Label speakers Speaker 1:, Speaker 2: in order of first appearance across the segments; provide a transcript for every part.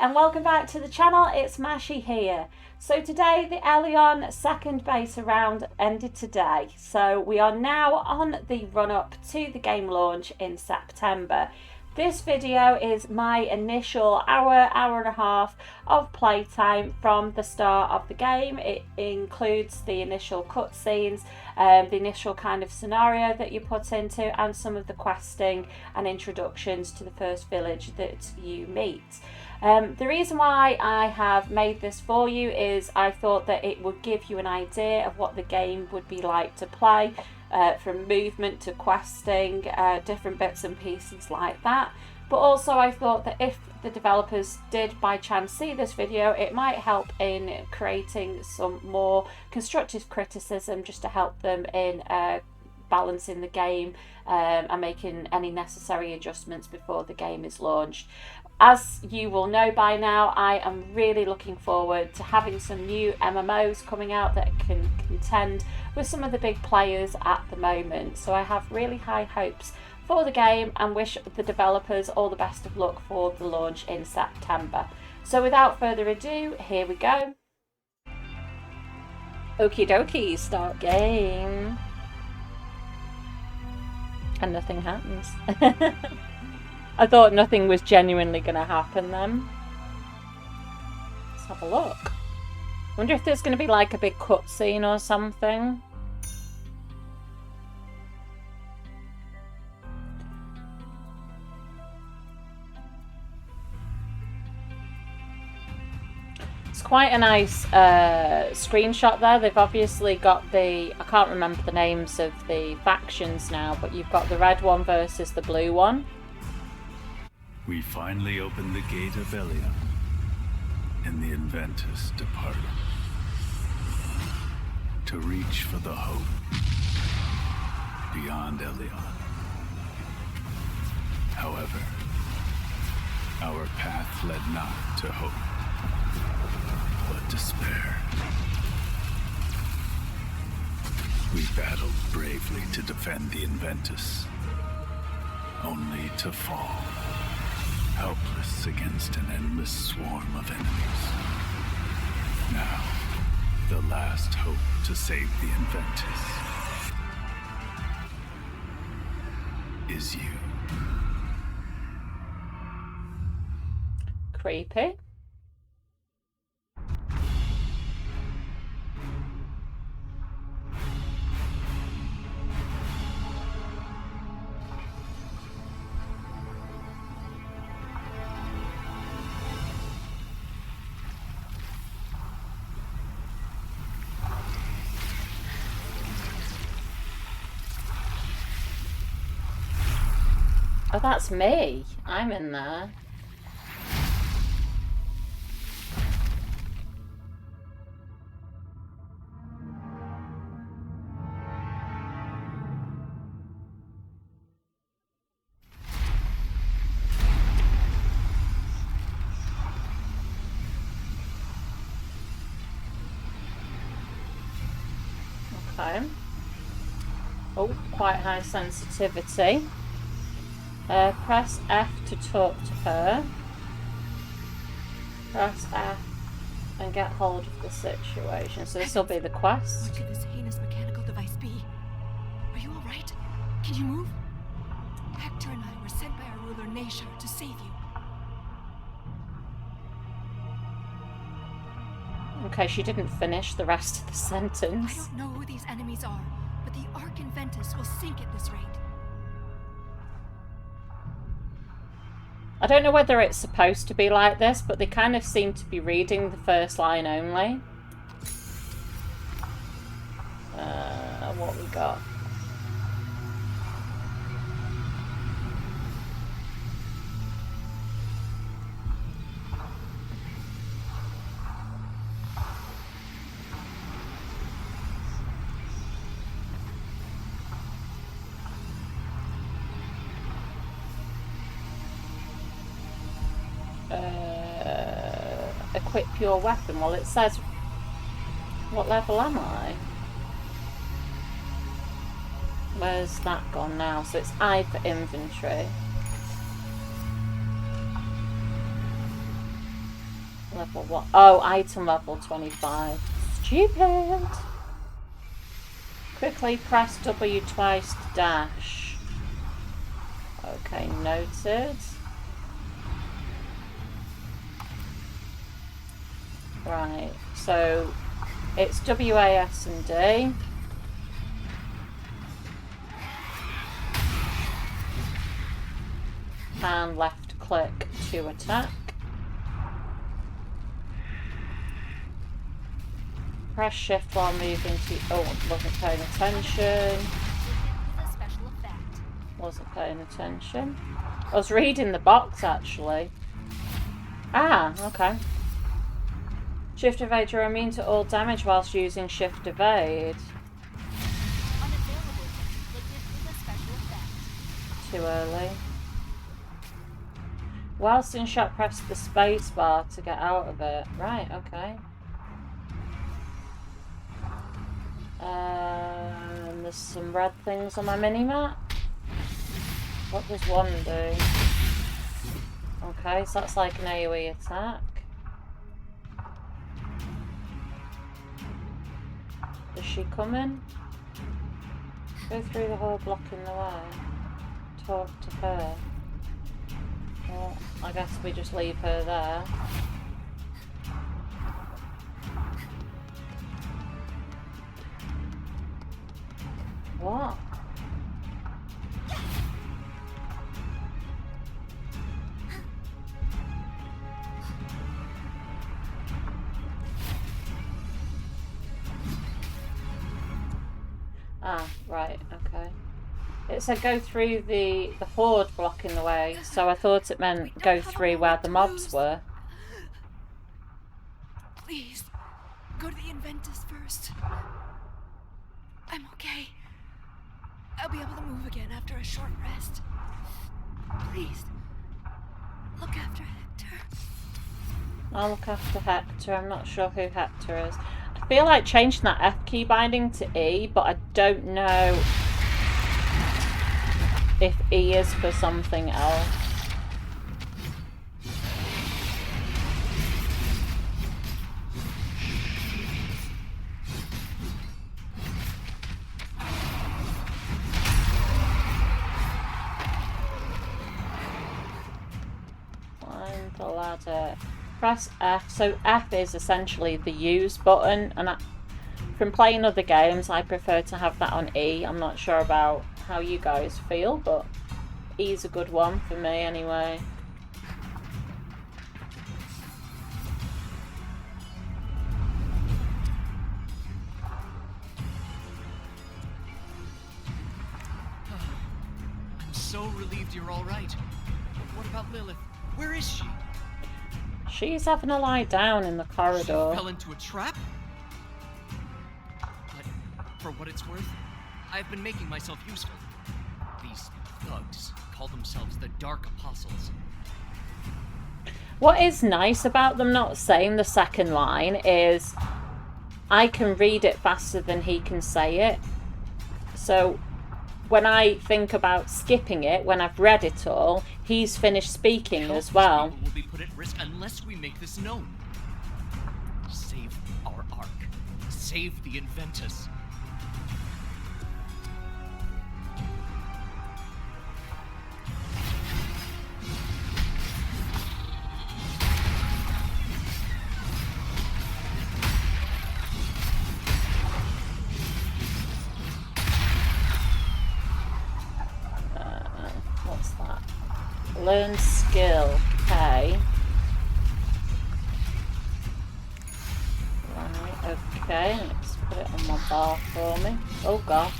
Speaker 1: and welcome back to the channel. It's Mashi here. So today the Elyon second beta round ended today. So we are now on the run up to the game launch in September. This video is my initial hour and a half of playtime from the start of the game. It includes the initial cutscenes, the initial kind of scenario that you put into, and some of the questing and introductions to the first village that you meet. The reason why I have made this for you is I thought that it would give you an idea of what the game would be like to play. From movement to questing, different bits and pieces like that. But also I thought that if the developers did by chance see this video, it might help in creating some more constructive criticism just to help them in balancing the game and making any necessary adjustments before the game is launched. As you will know by now, I am really looking forward to having some new MMOs coming out that can contend with some of the big players at the moment. So I have really high hopes for the game and wish the developers all the best of luck for the launch in September. So without further ado, here we go. Okie dokie, start game. And nothing happens. I thought nothing was genuinely going to happen then. Let's have a look. Wonder if there's going to be like a big cutscene or something. It's quite a nice screenshot there. They've obviously got the, I can't remember the names of the factions now, but you've got the red one versus the blue one.
Speaker 2: We finally opened the gate of Elyon, and the Inventus departed to reach for the hope beyond Elyon. However, our path led not to hope, but despair. We battled bravely to defend the Inventus, only to fall. Helpless against an endless swarm of enemies. Now, the last hope to save the Inventus is you.
Speaker 1: Creepy. Oh, that's me. I'm in there. Okay. Oh, quite high sensitivity. Press F to talk to her. Press F and get hold of the situation. So this will be the quest.
Speaker 3: What could this heinous mechanical device be? Are you all right? Can you move? Hector and I were sent by our ruler Nashar to save you.
Speaker 1: Okay, she didn't finish the rest of the sentence.
Speaker 3: I don't know who these enemies are, but the Ark Inventus will sink at this rate.
Speaker 1: I don't know whether it's supposed to be like this, but they kind of seem to be reading the first line only. What we got? Equip your weapon. Well, it says what level am I? Where's that gone now? So it's I for inventory. Level what? Oh, item level 25. Stupid. Quickly press W twice to dash. Okay, noted. Right, so it's W, A, S, and D. And left click to attack. Press shift while moving to... Oh, wasn't paying attention. Wasn't paying attention. I was reading the box, actually. Ah, okay. Shift evade, you're immune to all damage whilst using shift evade. Too early. Whilst in shot, press the space bar to get out of it. Right, okay. There's some red things on my mini-map. What does one do? Okay, so that's like an AoE attack. Is she coming? Go through the hole blocking the way. Talk to her. Well, I guess we just leave her there. What? Ah, right, okay. It said go through the horde blocking the way, so I thought it meant go through where the mobs were.
Speaker 3: Please, go to the Inventus first. I'm okay. I'll be able to move again after a short rest. Please, look after Hector.
Speaker 1: I'll look after Hector. I'm not sure who Hector is. I feel like changing that F key binding to E, but I don't know if E is for something else. Climb the ladder. Press F. So F is essentially the use button, and from playing other games I prefer to have that on E. I'm not sure about how you guys feel, but E's a good one for me anyway.
Speaker 4: I'm so relieved you're all right. What about Lilith? Where is she?
Speaker 1: She's having a lie down in the corridor.
Speaker 4: She fell into a trap? But for what it's worth, I've been making myself useful. These thugs call themselves the Dark Apostles.
Speaker 1: What is nice about them not saying the second line is I can read it faster than he can say it. So when I think about skipping it, when I've read it all, he's finished speaking as well.
Speaker 4: People will be put at risk unless we make this known. Save our Ark. Save the Inventus.
Speaker 1: Learn skill, okay. Right, okay, let's put it on my bar for me. Oh gosh.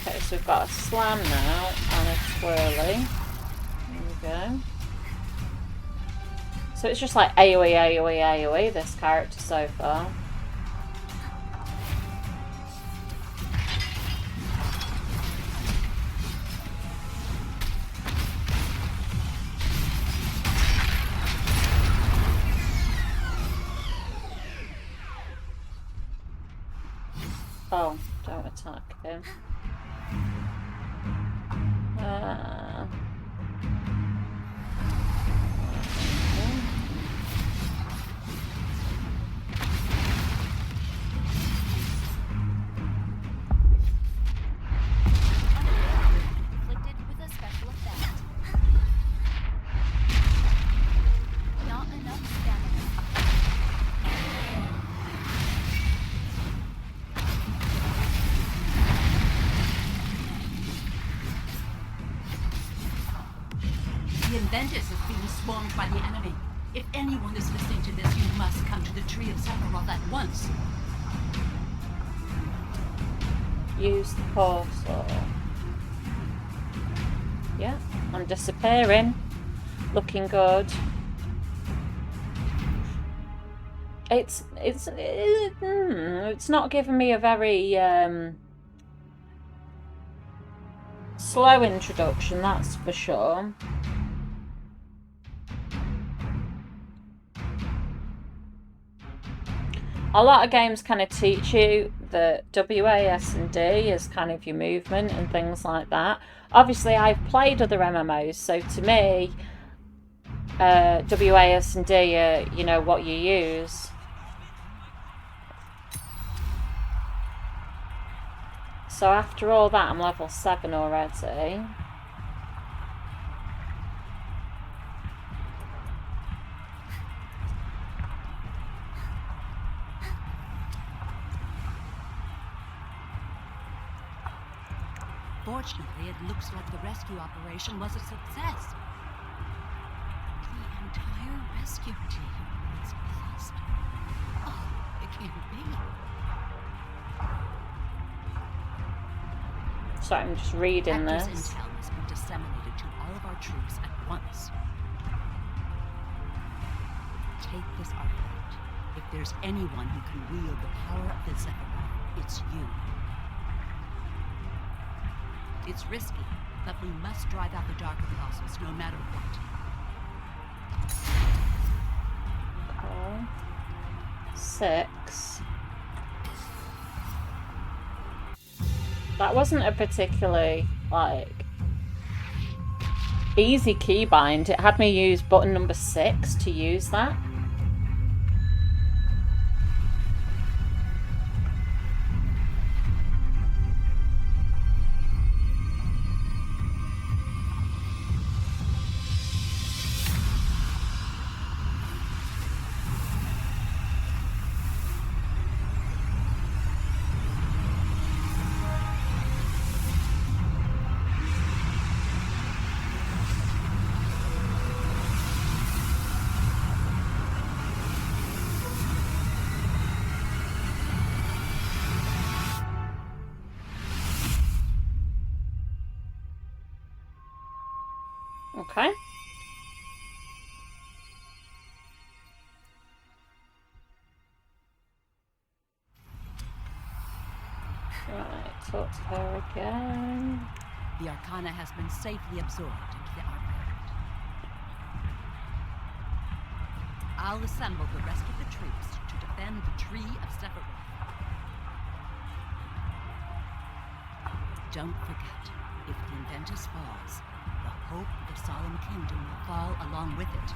Speaker 1: Okay, so we've got a slam now and a twirly. There we go. So it's just like AoE, AoE, AoE, this character so far. Oh, don't attack him.
Speaker 5: Ventus is being swarmed by the enemy. If anyone is listening to this, you must come to the Tree of Sephiroth at once.
Speaker 1: Use the portal. Yeah, I'm disappearing. Looking good. It's not giving me a very slow introduction, that's for sure. A lot of games kind of teach you that WAS and D is kind of your movement and things like that. Obviously, I've played other MMOs, so to me, WAS and D are, you know, what you use. So after all that, I'm level 7 already.
Speaker 5: Fortunately, it looks like the rescue operation was a success.
Speaker 3: The entire rescue team was lost. Oh, it can't be.
Speaker 1: So I'm just reading
Speaker 5: Hector's
Speaker 1: this.
Speaker 5: intel must be disseminated to all of our troops at once. Take this artifact. If there's anyone who can wield the power of the Sephiroth, it's you. It's risky, but we must drive out the Dark Apostles no matter what.
Speaker 1: Okay. 6. That wasn't a particularly, like, easy keybind. It had me use button number 6 to use that. Okay. Right, talk to her again.
Speaker 5: The Arcana has been safely absorbed into the artifact. I'll assemble the rest of the troops to defend the Tree of Sephiroth. Don't forget, if the Inventus falls, the hope of the Solemn Kingdom will fall along with it.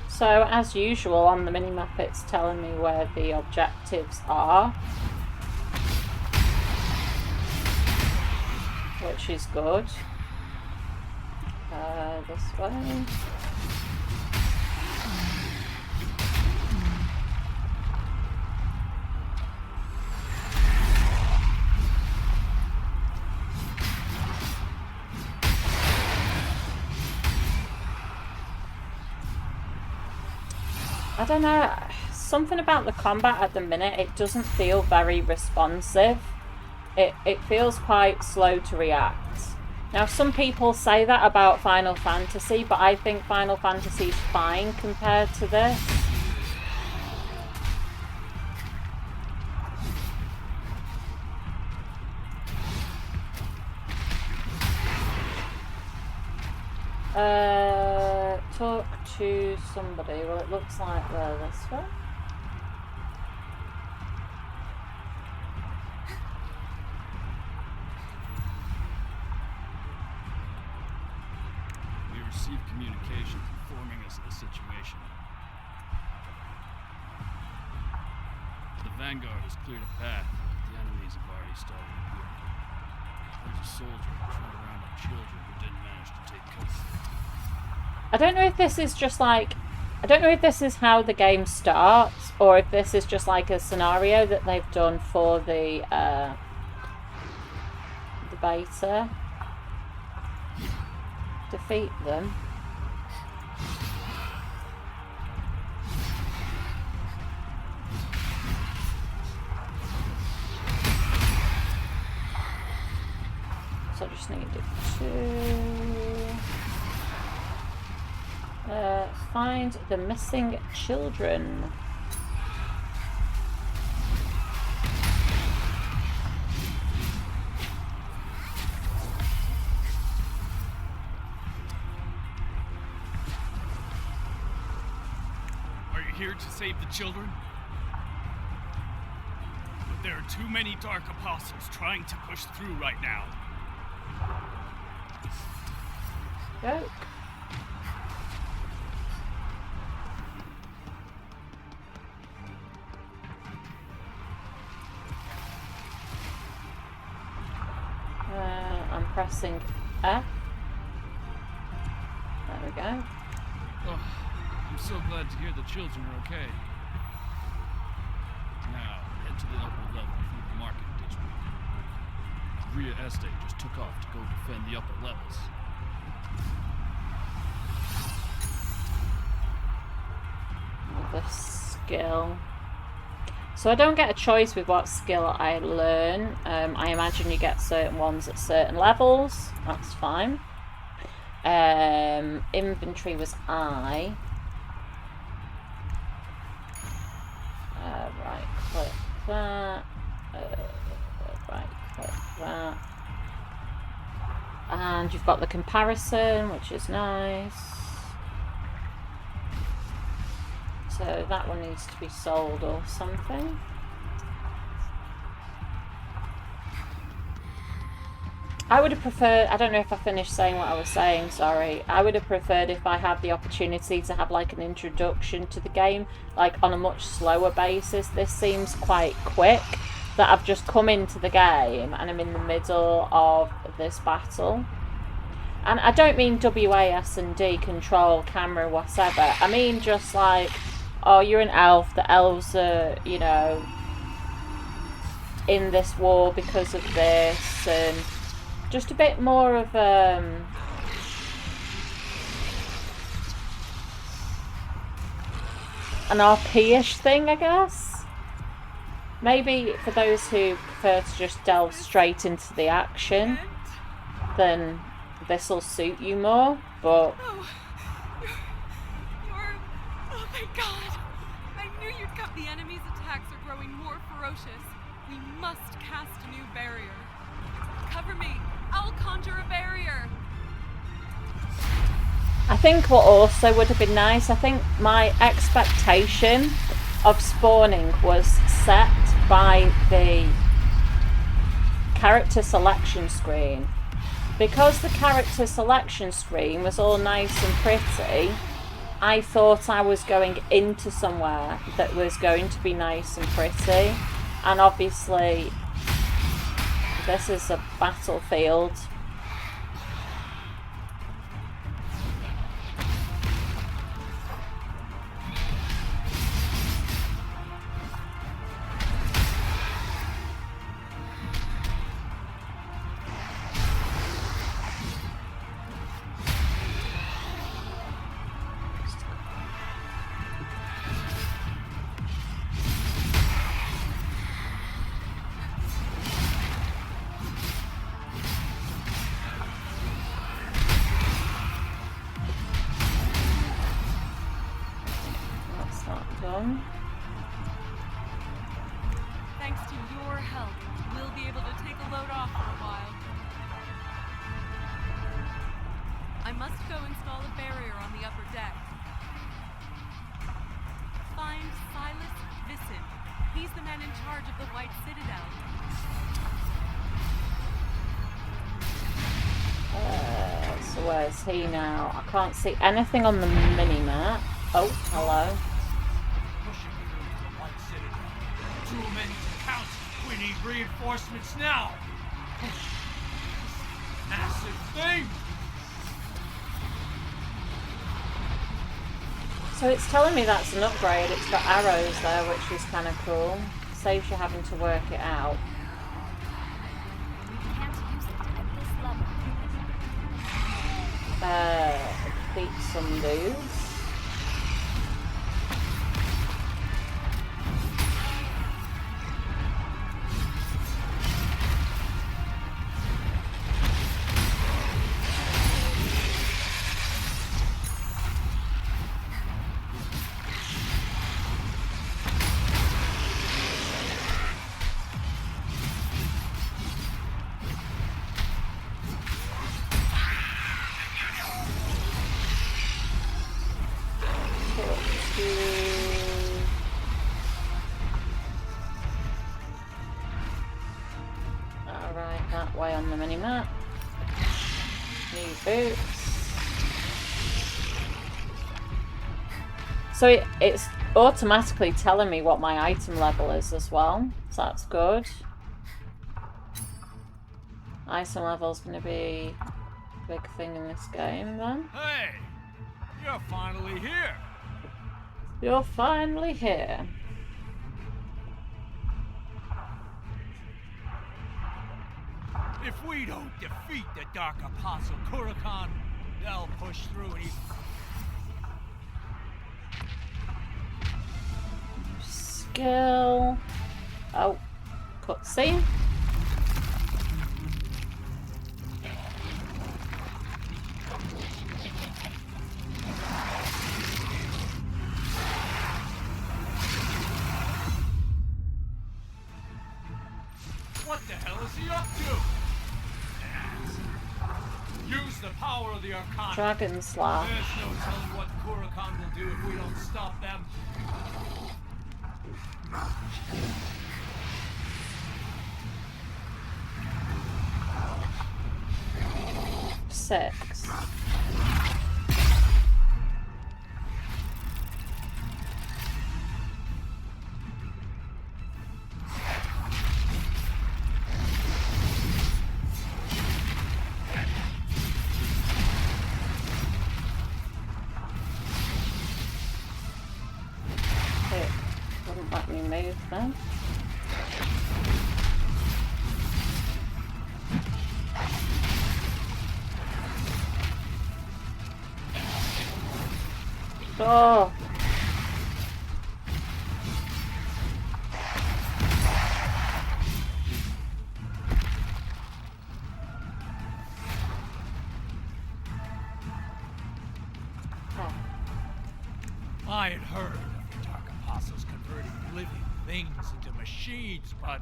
Speaker 1: So, as usual, on the minimap it's telling me where the objectives are. Which is good. This way. I don't know, something about the combat at the minute, it doesn't feel very responsive. It feels quite slow to react. Now, some people say that about Final Fantasy, but I think Final Fantasy is fine compared to this. Talk to somebody. Well, it looks like they're this way.
Speaker 6: We received communication informing us of the situation. The Vanguard has cleared a path. The enemies have already started appearing. There's a soldier trying around with children who didn't manage to take cover.
Speaker 1: I don't know if this is just like I don't know if this is how the game starts or if this is just like a scenario that they've done for the beta. Defeat them. So I just need to find the missing children.
Speaker 6: Are you here to save the children? But there are too many Dark Apostles trying to push through right now.
Speaker 1: Go. I'm pressing F. There we go.
Speaker 6: Oh, I'm so glad to hear the children are okay. Now, head to the upper level through the market district. Rhea Este just took off to go defend the upper levels.
Speaker 1: The skill. So I don't get a choice with what skill I learn. I imagine you get certain ones at certain levels. That's fine. Inventory was I. Right click that. Right click that. And you've got the comparison, which is nice. So that one needs to be sold or something. I would have preferred, I don't know if I finished saying what I was saying, sorry. I would have preferred if I had the opportunity to have like an introduction to the game, like on a much slower basis. This seems quite quick, that I've just come into the game and I'm in the middle of this battle. And I don't mean WASD, control, camera, whatever. I mean just like, oh, you're an elf, the elves are, you know, in this war because of this, and just a bit more of an RP-ish thing, I guess. Maybe for those who prefer to just delve straight into the action, then this will suit you more, but...
Speaker 3: Oh, oh my god! I knew you'd come. The enemy's attacks are growing more ferocious. We must cast a new barrier. Cover me. I'll conjure a barrier.
Speaker 1: I think what also would have been nice, I think my expectation of spawning was set by the character selection screen. Because the character selection screen was all nice and pretty, I thought I was going into somewhere that was going to be nice and pretty. And obviously, this is a battlefield.
Speaker 3: Thanks to your help, we'll be able to take a load off for a while. I must go install a barrier on the upper deck. Find Silas Visson. He's the man in charge of the White Citadel.
Speaker 1: So where's he now? I can't see anything on the mini-map. Oh, hello.
Speaker 7: Pushing through to the White Citadel. Too many to count. We need reinforcements now. Massive thing.
Speaker 1: So it's telling me that's an upgrade. It's got arrows there, which is kind of cool. Saves you having to work it out.
Speaker 3: Can't use it at this level.
Speaker 1: Beat some dudes. Alright, that way on the mini-map. New boots. So it's automatically telling me what my item level is as well, so that's good. Item level's going to be a big thing in this game then.
Speaker 7: Hey! You're finally here!
Speaker 1: You're finally here.
Speaker 7: If we don't defeat the Dark Apostle Kurakan, they'll push through and
Speaker 1: Skill. Oh, cutscene.
Speaker 7: What the hell is he up to? Use the power of the Arcana.
Speaker 1: Dragon Slash.
Speaker 7: There's no telling what Kurakan will do if we don't stop them.
Speaker 1: 6. It wouldn't let me move then. Oh.
Speaker 7: I had heard of the Dark Apostles converting living things into machines, but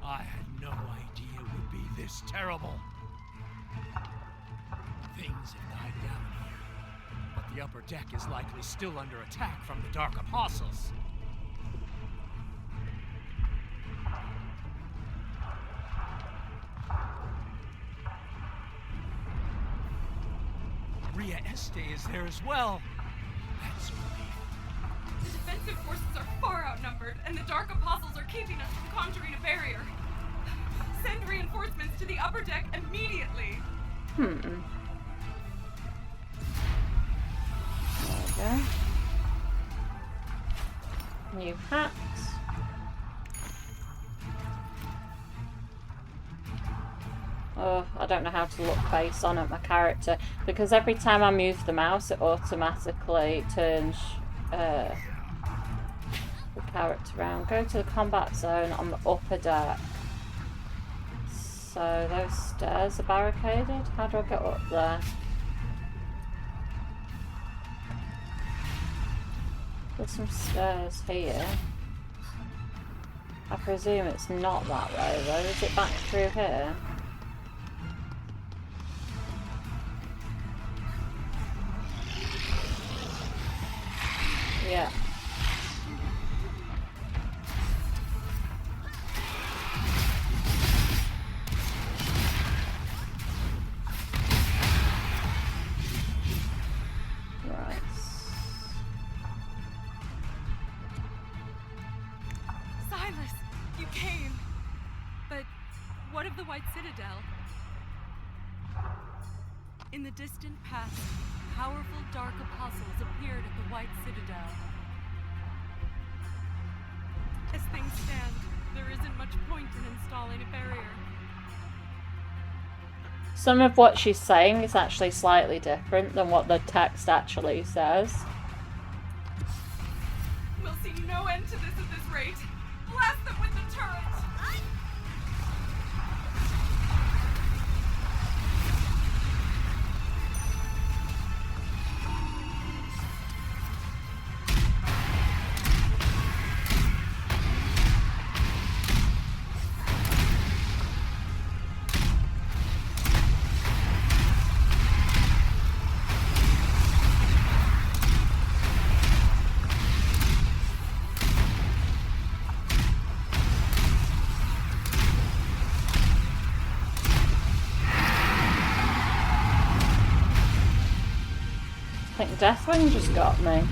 Speaker 7: I had no idea it would be this terrible. Things have died down here, but the upper deck is likely still under attack from the Dark Apostles. Ria Este is there as well. That's a relief.
Speaker 3: The defensive forces are far outnumbered, and the Dark Apostles are keeping us from conjuring a barrier. Send reinforcements to the upper deck immediately.
Speaker 1: There we go. New hats. Oh, I don't know how to look face on at my character because every time I move the mouse it automatically turns the character around. Go to the combat zone on the upper deck. So those stairs are barricaded. How do I get up there? There's some stairs here. I presume it's not that way though. Is it back through here? Yeah. Right.
Speaker 3: Silas, you came. But what of the White Citadel? In the distant past, powerful Dark Apostles appeared at the White Citadel. As things stand, there isn't much point in installing a barrier.
Speaker 1: Some of what she's saying is actually slightly different than what the text actually says.
Speaker 3: We'll see no end to this at this rate. Blast them with the turret!
Speaker 1: I think Deathwing just got me.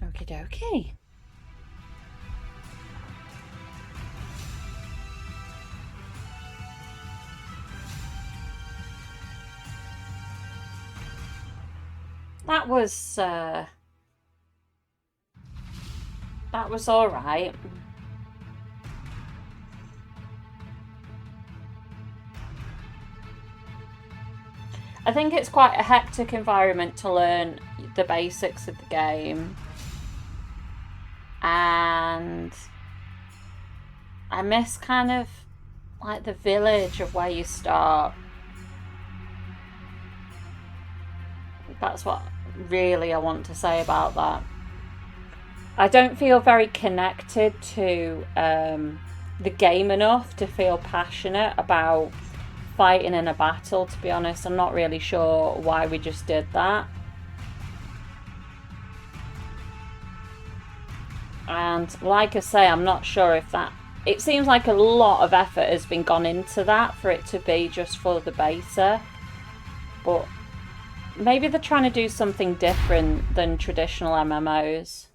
Speaker 1: Okie dokie. That was all right. I think it's quite a hectic environment to learn the basics of the game. And I miss kind of like the village of where you start. That's what really I want to say about that. I don't feel very connected to the game enough to feel passionate about fighting in a battle, to be honest. I'm not really sure why we just did that. And like I say, I'm not sure if that... It seems like a lot of effort has been gone into that for it to be just for the beta. But maybe they're trying to do something different than traditional MMOs.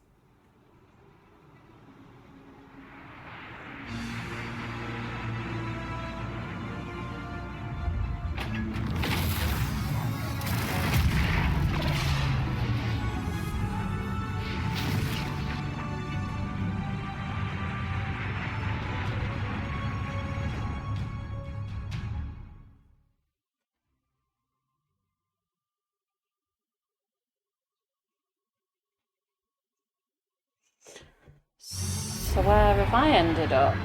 Speaker 1: So where have I ended up?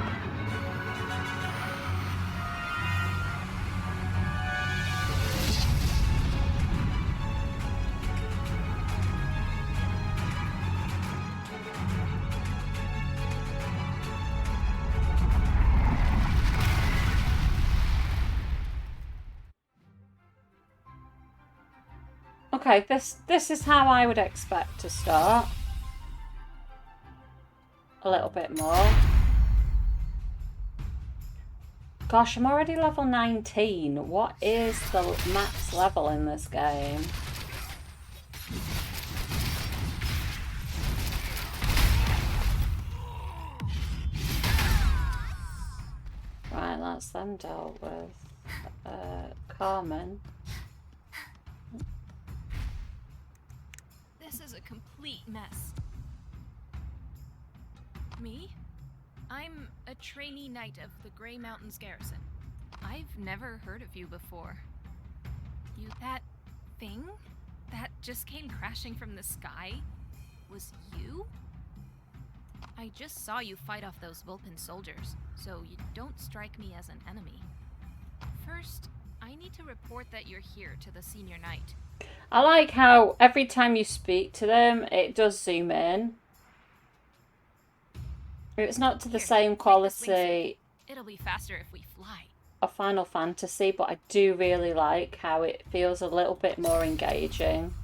Speaker 1: Okay, this is how I would expect to start. A little bit more. Gosh, I'm already level 19. What is the max level in this game? Right, that's them dealt with. Carmen.
Speaker 3: a complete mess. Me? I'm a trainee knight of the Grey Mountains Garrison. I've never heard of you before. You, that thing that just came crashing from the sky was you? I just saw you fight off those Vulpin soldiers, so you don't strike me as an enemy. First, I need to report that you're here to the senior knight.
Speaker 1: I like how every time you speak to them, it does zoom in. It's not to the same quality
Speaker 3: It'll be faster if we fly.
Speaker 1: of Final Fantasy, but I do really like how it feels a little bit more engaging.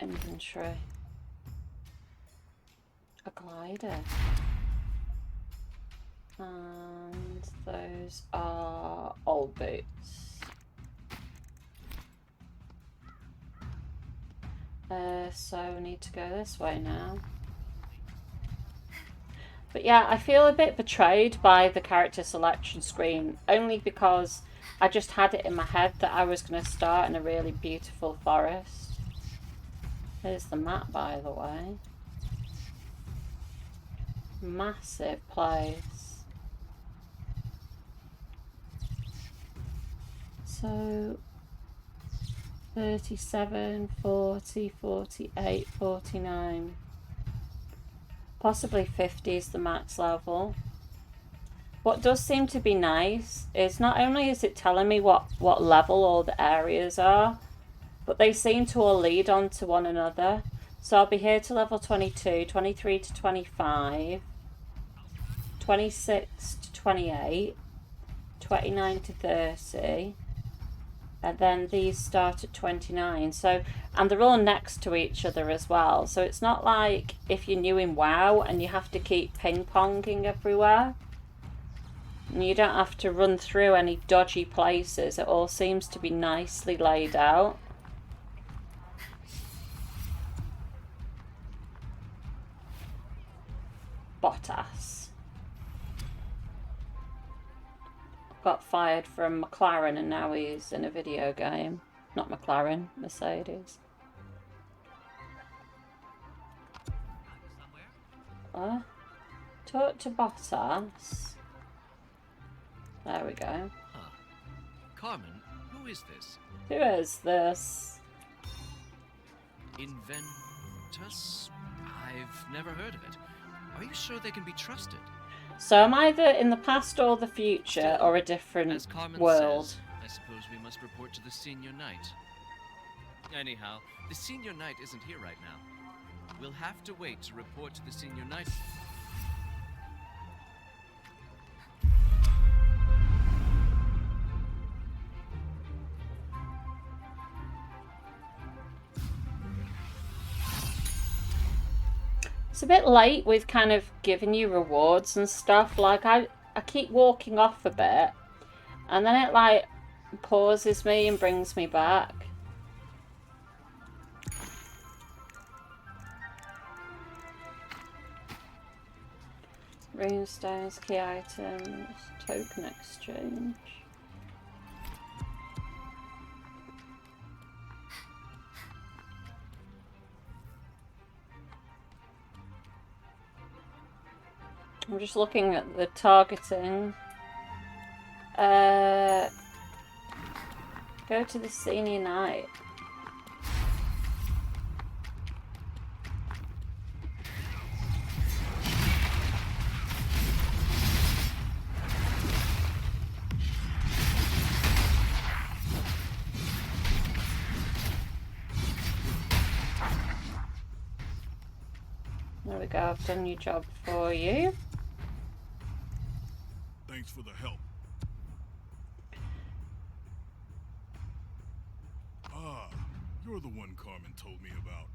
Speaker 1: Inventory. A glider. And those are old boots. So we need to go this way now. But yeah, I feel a bit betrayed by the character selection screen, only because I just had it in my head that I was going to start in a really beautiful forest. Here's the map, by the way. Massive place. So 37, 40, 48, 49. Possibly 50 is the max level. What does seem to be nice is not only is it telling me what level all the areas are, but they seem to all lead on to one another. So I'll be here to level 22, 23 to 25, 26 to 28, 29 to 30, and then these start at 29. So, and they're all next to each other as well. So it's not like if you're new in WoW and you have to keep ping-ponging everywhere. And you don't have to run through any dodgy places. It all seems to be nicely laid out. Bottas. Got fired from McLaren and now he's in a video game. Not McLaren, Mercedes. Talk to Bottas. There we go.
Speaker 4: Huh. Carmen, who is this?
Speaker 1: Who is this?
Speaker 4: Inventus? I've never heard of it. Are you sure they can be trusted?
Speaker 1: So I'm either in the past or the future, or a different
Speaker 4: As Carmen
Speaker 1: world.
Speaker 4: says, I suppose we must report to the senior knight. Anyhow, the senior knight isn't here right now. We'll have to wait to report to the senior knight.
Speaker 1: It's a bit late with kind of giving you rewards and stuff. Like I keep walking off a bit and then it like pauses me and brings me back. Runestones, key items, token exchange. I'm just looking at the targeting. Go to the senior knight. There we go, I've done your job for you.
Speaker 2: Thanks for the help. Ah, you're the one Carmen told me about.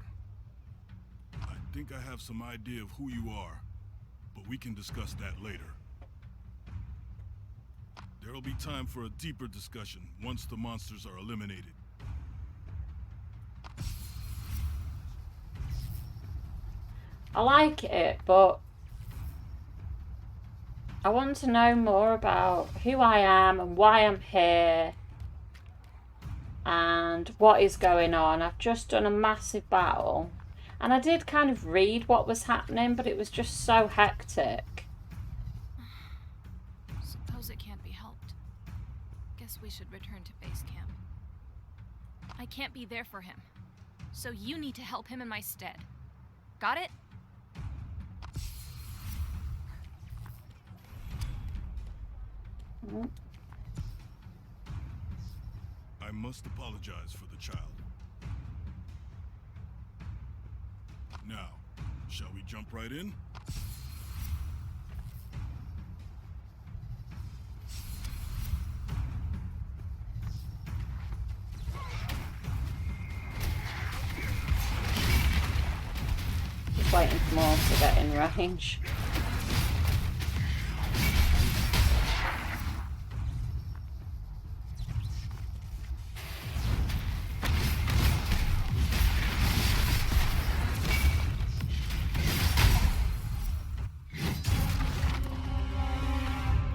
Speaker 2: I think I have some idea of who you are, but we can discuss that later. There'll be time for a deeper discussion once the monsters are eliminated.
Speaker 1: I like it, but I want to know more about who I am and why I'm here. and what is going on. I've just done a massive battle, and I did kind of read what was happening, but it was just so hectic.
Speaker 3: Suppose it can't be helped. Guess we should return to base camp. I can't be there for him, so you need to help him in my stead. Got it?
Speaker 8: I must apologize for the child. Now, shall we jump right in?
Speaker 1: Just waiting for more to get in range.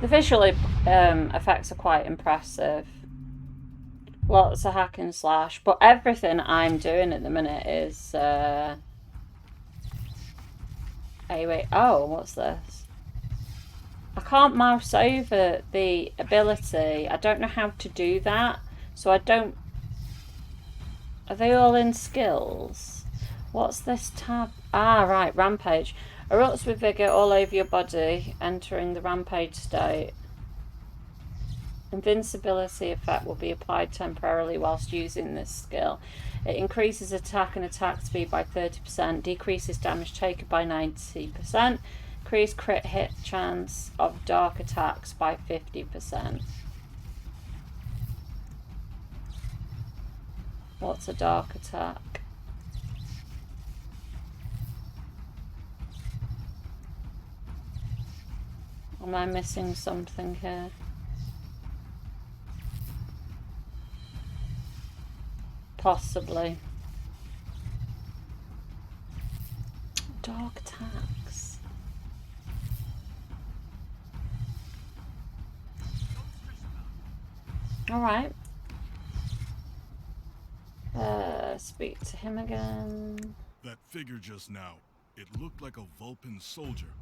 Speaker 1: The visual effects are quite impressive. Lots of hack and slash, but everything I'm doing at the minute is hey, wait, oh, what's this? I can't mouse over the ability. I don't know how to do that, so I don't... Are they all in skills? What's this tab? Ah, right, rampage. Erupts with vigour all over your body, entering the rampage state. Invincibility effect will be applied temporarily whilst using this skill. It increases attack and attack speed by 30%, decreases damage taken by 90%, increase crit hit chance of dark attacks by 50%. What's a dark attack? Am I missing something here? Possibly. Dark attacks. Alright. Speak to him again.
Speaker 8: That figure just now, it looked like a Vulpin soldier.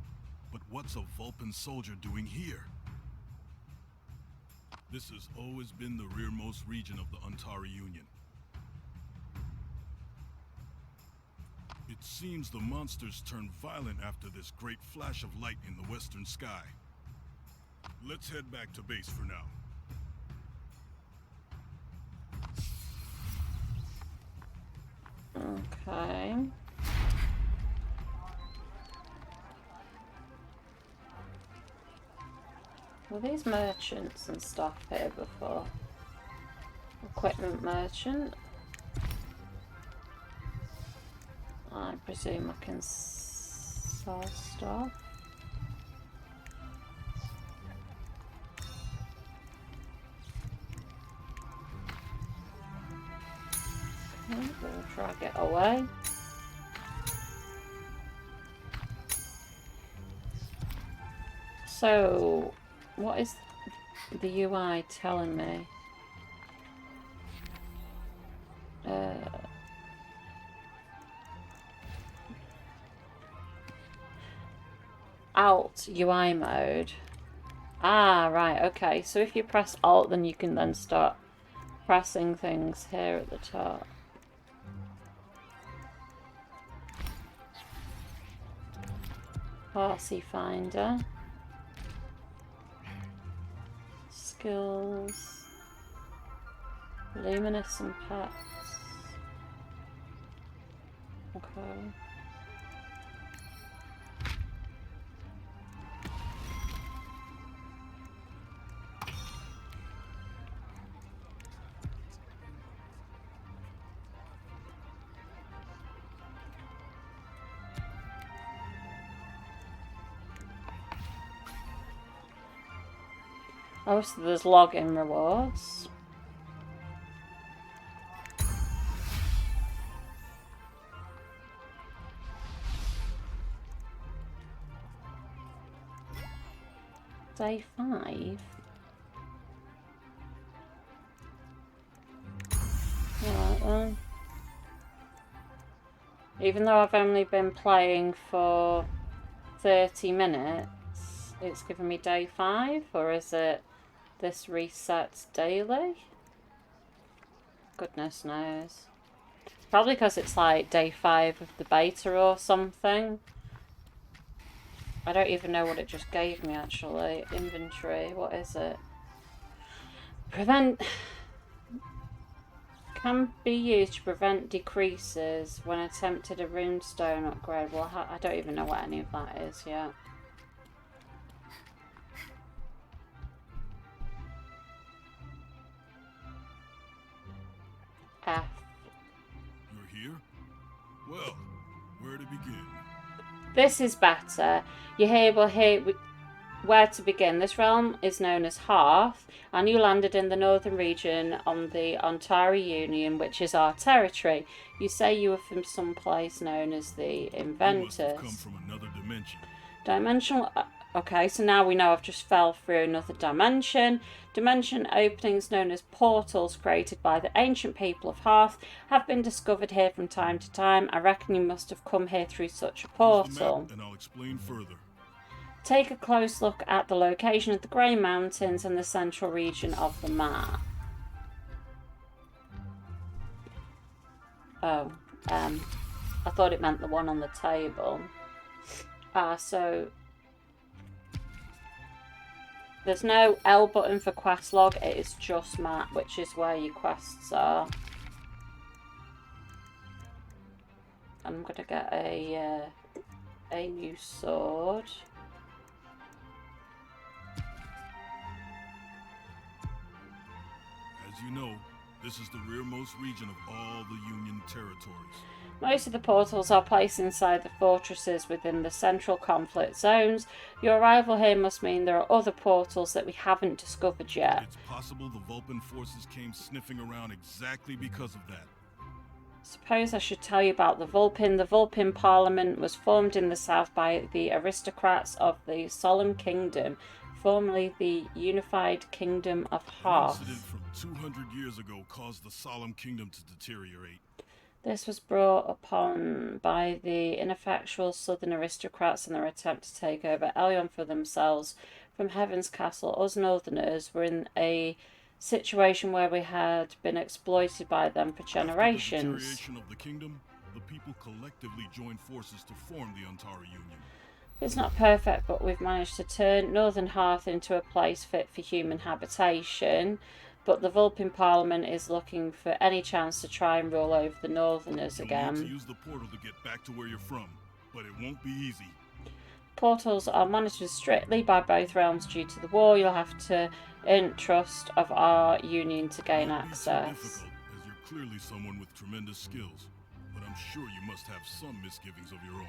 Speaker 8: But what's a Vulpin soldier doing here? This has always been the rearmost region of the Ontari Union. It seems the monsters turned violent after this great flash of light in the western sky. Let's head back to base for now.
Speaker 1: Okay. Were these merchants and stuff here before? Equipment merchant. I presume I can sell stuff. Okay, we'll try to get away. So, what is the UI telling me? Alt UI mode. Ah, right, okay. So if you press Alt, then you can then start pressing things here at the top. Parsi Finder. Skills. Luminous and pets. Okay. Oh, so there's login rewards. Day 5. Even though I've only been playing for 30 minutes, it's given me day 5, or is it this resets daily? Goodness knows. Probably because it's like day 5 of the beta or something. I don't even know what it just gave me actually. Inventory, what is it? Prevent... Can be used to prevent decreases when attempted a runestone upgrade. Well, I don't even know what any of that is yet. F.
Speaker 8: You're here? Well, where to begin?
Speaker 1: This is better. You here will hear where to begin. This realm is known as Harth, and you landed in the northern region on the Ontari Union, which is our territory. You say you were from some place known as the Inventors.
Speaker 8: You must have come from another dimension.
Speaker 1: Dimensional... Okay, so now we know I've just fell through another dimension. Dimension openings known as portals created by the ancient people of Harth have been discovered here from time to time. I reckon you must have come here through such a portal.
Speaker 8: Here's the map, and I'll explain further.
Speaker 1: Take a close look at the location of the Grey Mountains and the central region of the map. Oh, I thought it meant the one on the table. So there's no L button for quest log, it is just map, which is where your quests are. I'm gonna get a new sword.
Speaker 8: As you know, this is the rearmost region of all the Union territories.
Speaker 1: Most of the portals are placed inside the fortresses within the central conflict zones. Your arrival here must mean there are other portals that we haven't discovered yet.
Speaker 8: It's possible the Vulpin forces came sniffing around exactly because of that.
Speaker 1: Suppose I should tell you about the Vulpin. The Vulpin Parliament was formed in the south by the aristocrats of the Solemn Kingdom, formerly the Unified Kingdom of Harth.
Speaker 8: An incident from 200 years ago caused the Solemn Kingdom to deteriorate.
Speaker 1: This was brought upon by the ineffectual southern aristocrats in their attempt to take over Elyon for themselves from Heaven's Castle. Us northerners were in a situation where we had been exploited by them for generations.
Speaker 8: After the deterioration of the kingdom, the people collectively joined forces to form the Ontari Union.
Speaker 1: It's not perfect, but we've managed to turn Northern Harth into a place fit for human habitation. But the Vulpin Parliament is looking for any chance to try and rule over the Northerners again.
Speaker 8: You'll need to use the portal to get back to where you're from, but it won't be easy.
Speaker 1: Portals are monitored strictly by both realms due to the war. You'll have to earn trust of our union to gain access.
Speaker 8: It's difficult, as you're clearly someone with tremendous skills, but I'm sure you must have some misgivings of your own.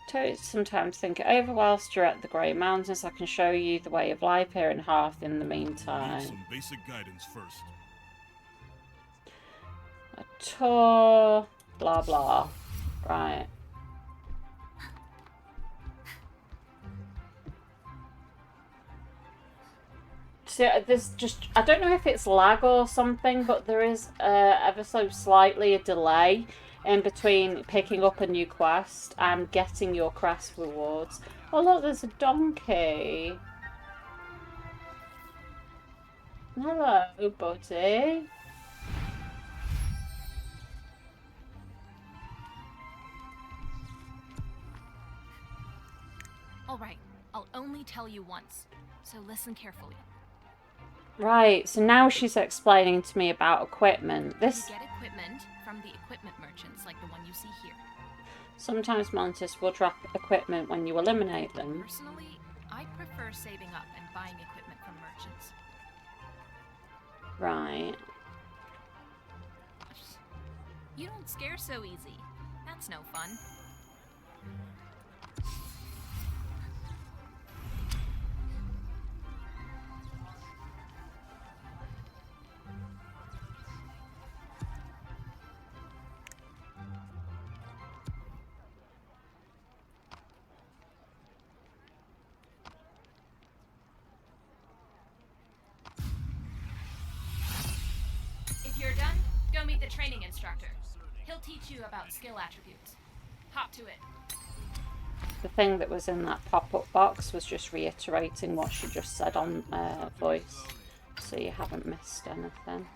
Speaker 1: Take some time to think it over whilst you're at the Grey Mountains. I can show you the way of life here in Harth in the meantime.
Speaker 8: Need some basic guidance first.
Speaker 1: A tour, blah blah. Right. So there's just, I don't know if it's lag or something, but there is ever so slightly a delay in between picking up a new quest and getting your quest rewards. Oh look, there's a donkey. Hello, buddy.
Speaker 3: Alright, I'll only tell you once, so listen carefully.
Speaker 1: Right, so now she's explaining to me about equipment.
Speaker 3: You get equipment from the equipment merchants like the one you see here.
Speaker 1: Sometimes monsters will drop equipment when you eliminate them.
Speaker 3: Personally, I prefer saving up and buying equipment from merchants.
Speaker 1: Right.
Speaker 3: You don't scare so easy. That's no fun. If you're done, go meet the training instructor. He'll teach you about skill attributes. Hop to it.
Speaker 1: The thing that was in that pop-up box was just reiterating what she just said on voice, so you haven't missed anything.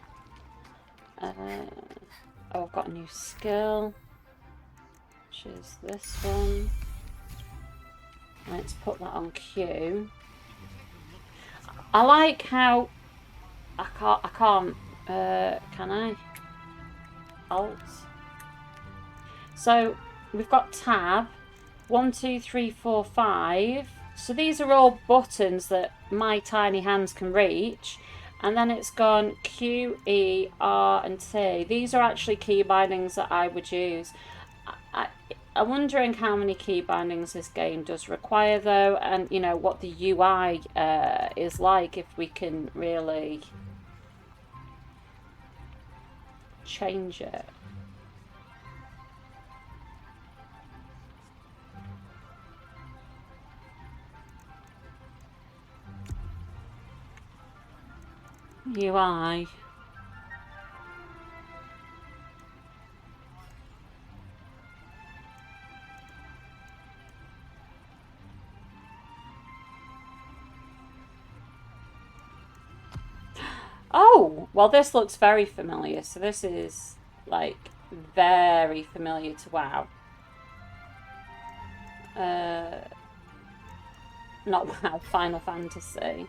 Speaker 1: Oh, I've got a new skill, which is this one. Let's put that on Q. I like how I can't can I? Alt. So we've got tab, 1, 2, 3, 4, 5. So these are all buttons that my tiny hands can reach. And then it's gone Q, E, R, and T. These are actually key bindings that I would use. I'm wondering how many key bindings this game does require, though, and you know what the UI is like, if we can really change it. UI. Oh, well, this looks very familiar. So this is like very familiar to WoW. Not WoW, Final Fantasy.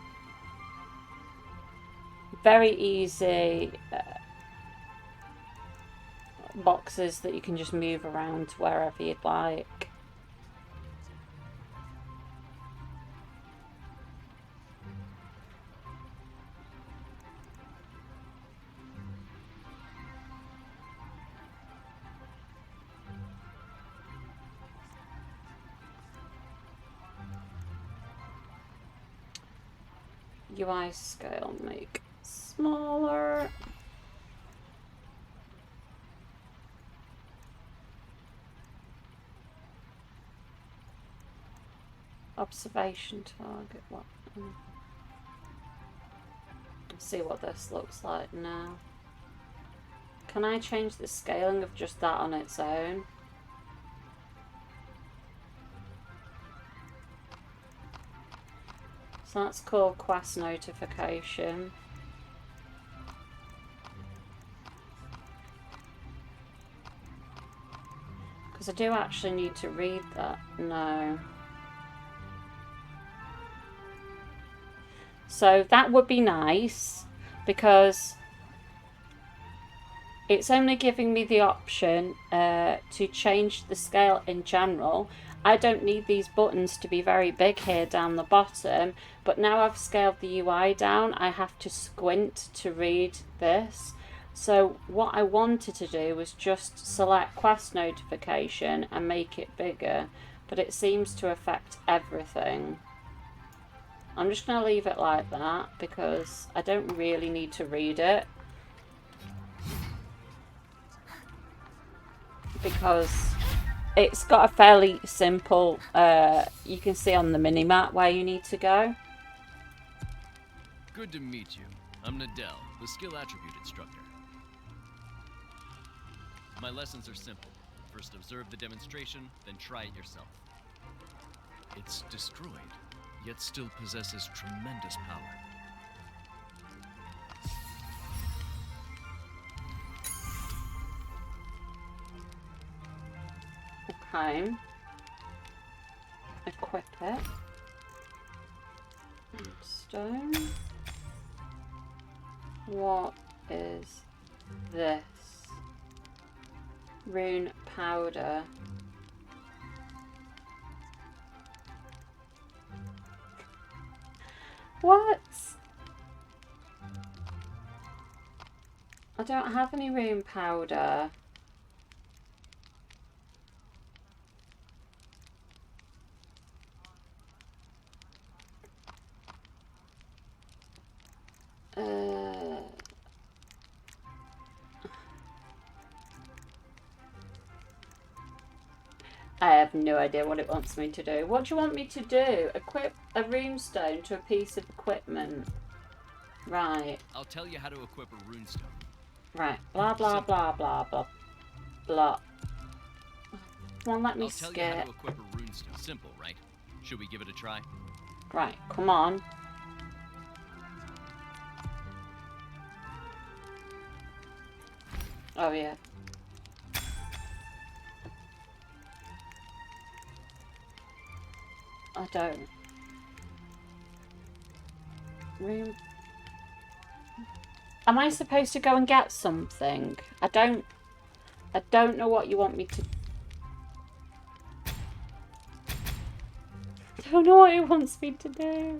Speaker 1: Very easy boxes that you can just move around to wherever you'd like. UI scale, make smaller. Observation target. What? Let's see what this looks like now. Can I change the scaling of just that on its own? So that's called quest notification. Because I do actually need to read that. No. So that would be nice, because it's only giving me the option to change the scale in general. I don't need these buttons to be very big here down the bottom, but now I've scaled the UI down, I have to squint to read this. So what I wanted to do was just select quest notification and make it bigger, but it seems to affect everything. I'm just going to leave it like that because I don't really need to read it. Because it's got a fairly simple, you can see on the mini-map where you need to go.
Speaker 4: Good to meet you. I'm Nadell, the skill attribute instructor. My lessons are simple. First observe the demonstration, then try it yourself. It's destroyed, yet still possesses tremendous power.
Speaker 1: Okay. Equip it. Stone. What is this? Rune powder. What? I don't have any rune powder. I have no idea what it wants me to do. What do you want me to do? Equip a runestone to a piece of equipment. Right.
Speaker 4: I'll tell you how to equip a runestone.
Speaker 1: Right. Blah, blah, blah, blah, blah, blah. Come on, let me
Speaker 4: I'll tell you how
Speaker 1: skip.
Speaker 4: to equip a runestone. Simple, right? Should we give it a try?
Speaker 1: Right, come on. Oh, yeah. I don't. Room. Am I supposed to go and get something? I don't know what you want me to... I don't know what it wants me to do.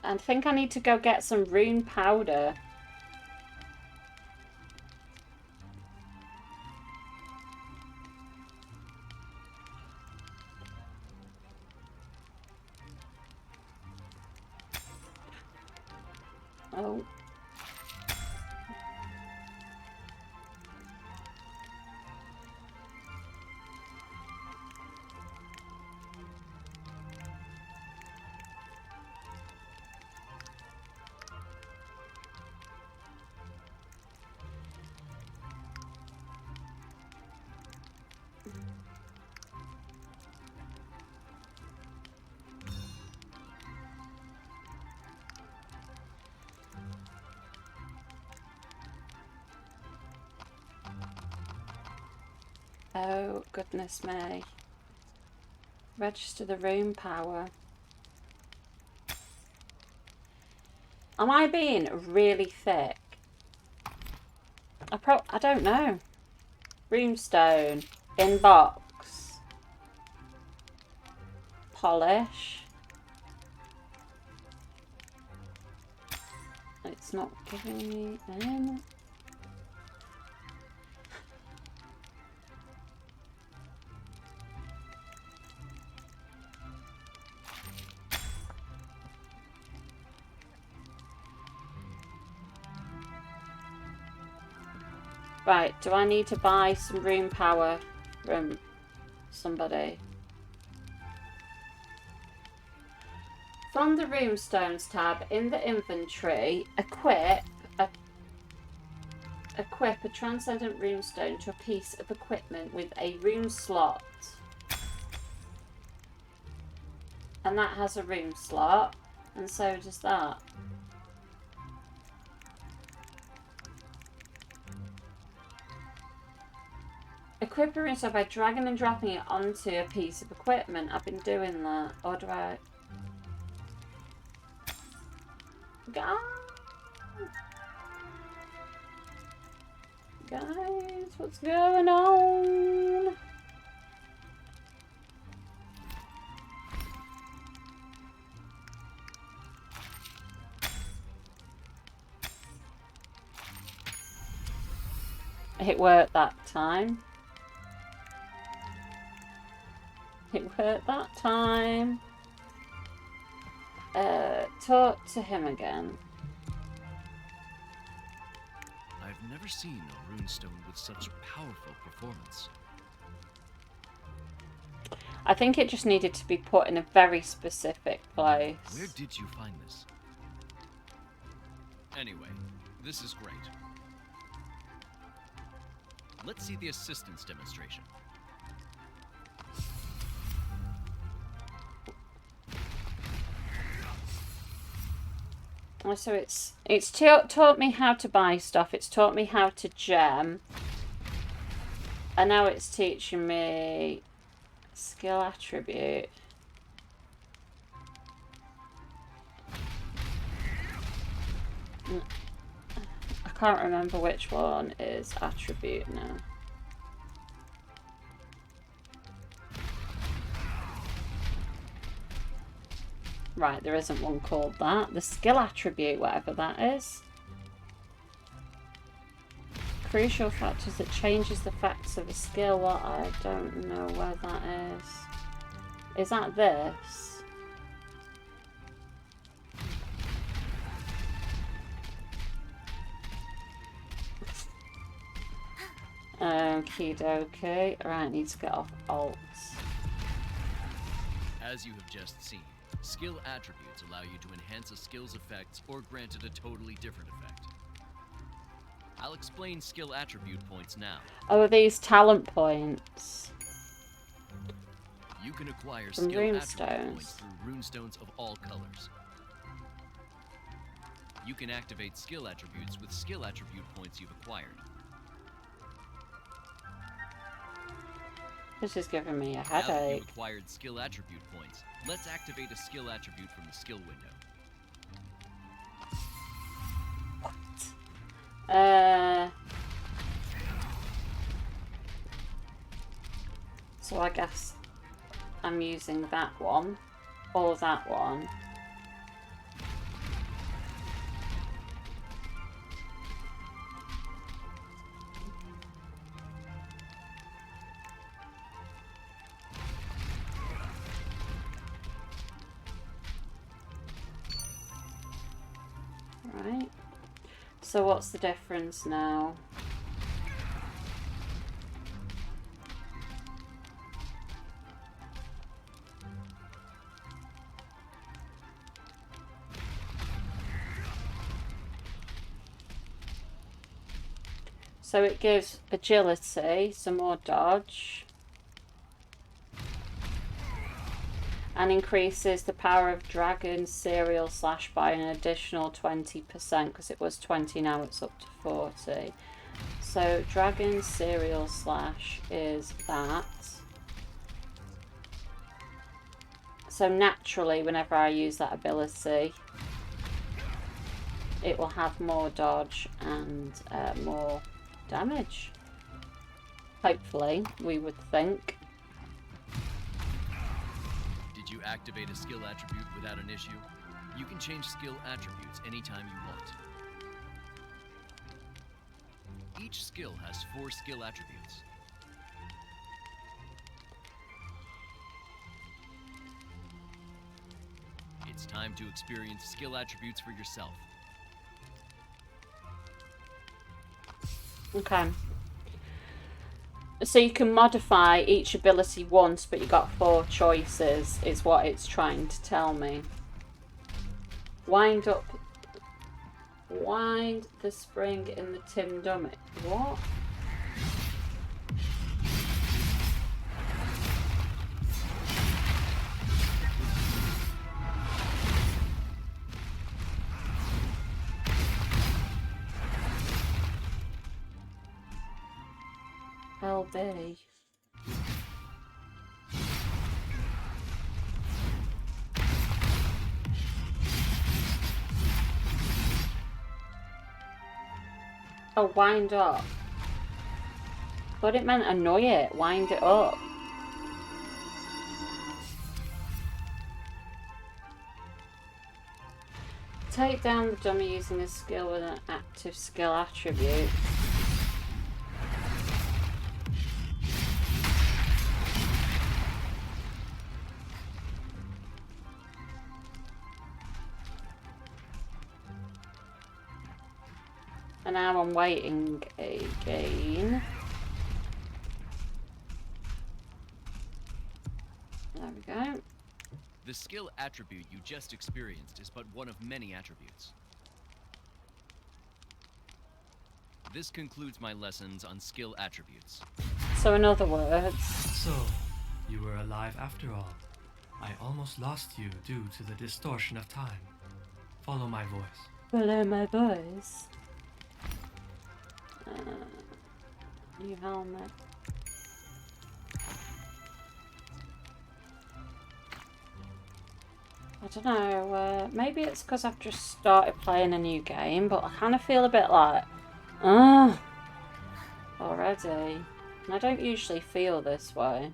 Speaker 1: I think I need to go get some rune powder. Oh. Oh, goodness me. Register the rune power. Am I being really thick? I don't know. Runestone. Inbox. Polish. It's not giving me any. Right, do I need to buy some rune power from somebody? From the runestones tab in the inventory, equip a transcendent runestone to a piece of equipment with a rune slot. And that has a rune slot, and so does that. Equip a runestone by dragging and dropping it onto a piece of equipment. I've been doing that. Or do I... Guys, what's going on? It worked that time. It worked that time. Talk to him again.
Speaker 4: I've never seen a runestone with such powerful performance.
Speaker 1: I think it just needed to be put in a very specific place.
Speaker 4: Where did you find this? Anyway, this is great. Let's see the assistance demonstration.
Speaker 1: So it's taught me how to buy stuff. It's taught me how to gem. And now it's teaching me skill attribute. I can't remember which one is attribute now. Right, there isn't one called that. The skill attribute, whatever that is. Crucial factors that changes the facts of a skill. What? I don't know where that is. Is that this? Okie dokie. Right, need to get off alts.
Speaker 4: As you have just seen, skill attributes allow you to enhance a skill's effects or grant it a totally different effect. I'll explain skill attribute points now.
Speaker 1: Oh, are these talent points?
Speaker 4: You can acquire
Speaker 1: From
Speaker 4: skill attribute
Speaker 1: runestones.
Speaker 4: points through runestones of all colors. You can activate skill attributes with skill attribute points you've acquired.
Speaker 1: This is giving me a
Speaker 4: Now that
Speaker 1: headache.
Speaker 4: you've acquired skill attribute points, let's activate a skill attribute from the skill window.
Speaker 1: So I guess I'm using that one or that one. Right. So what's the difference now? So it gives agility, some more dodge, and increases the power of Dragon Serial Slash by an additional 20%, because it was 20, now it's up to 40. So Dragon Serial Slash is that. So naturally, whenever I use that ability, it will have more dodge and more damage. Hopefully, we would think.
Speaker 4: Did you activate a skill attribute without an issue? You can change skill attributes anytime you want. Each skill has 4 skill attributes. It's time to experience skill attributes for yourself.
Speaker 1: Okay. So you can modify each ability once, but you got 4 choices, is what it's trying to tell me. Wind the spring in the Tim Dummy. What? LB. Oh, wind up. Thought it meant annoy it. Wind it up. Take down the dummy using a skill with an active skill attribute. And now I'm waiting again. There we go.
Speaker 4: The skill attribute you just experienced is but one of many attributes. This concludes my lessons on skill attributes.
Speaker 1: So in other words...
Speaker 9: So, you were alive after all. I almost lost you due to the distortion of time. Follow my voice.
Speaker 1: Follow my voice. New helmet. I don't know, maybe it's because I've just started playing a new game, but I kind of feel a bit like, already. And I don't usually feel this way.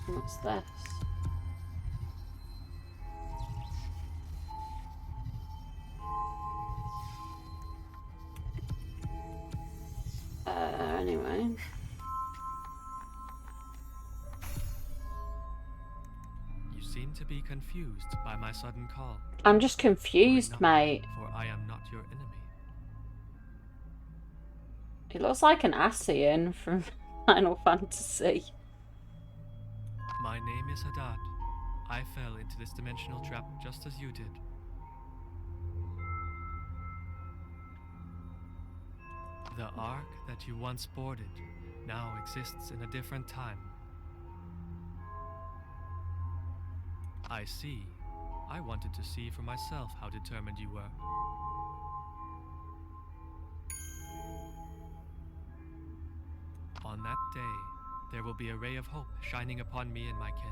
Speaker 1: What's this? Anyway.
Speaker 9: You seem seem to be confused by my sudden call.
Speaker 1: I'm just
Speaker 9: Worry
Speaker 1: confused,
Speaker 9: not,
Speaker 1: mate.
Speaker 9: for I am not your enemy.
Speaker 1: He looks like an Ascian from Final Fantasy.
Speaker 9: My name is Hadad. I fell into this dimensional trap just as you did. The ark that you once boarded now exists in a different time. I see. I wanted to see for myself how determined you were. On that day, there will be a ray of hope shining upon me and my kin.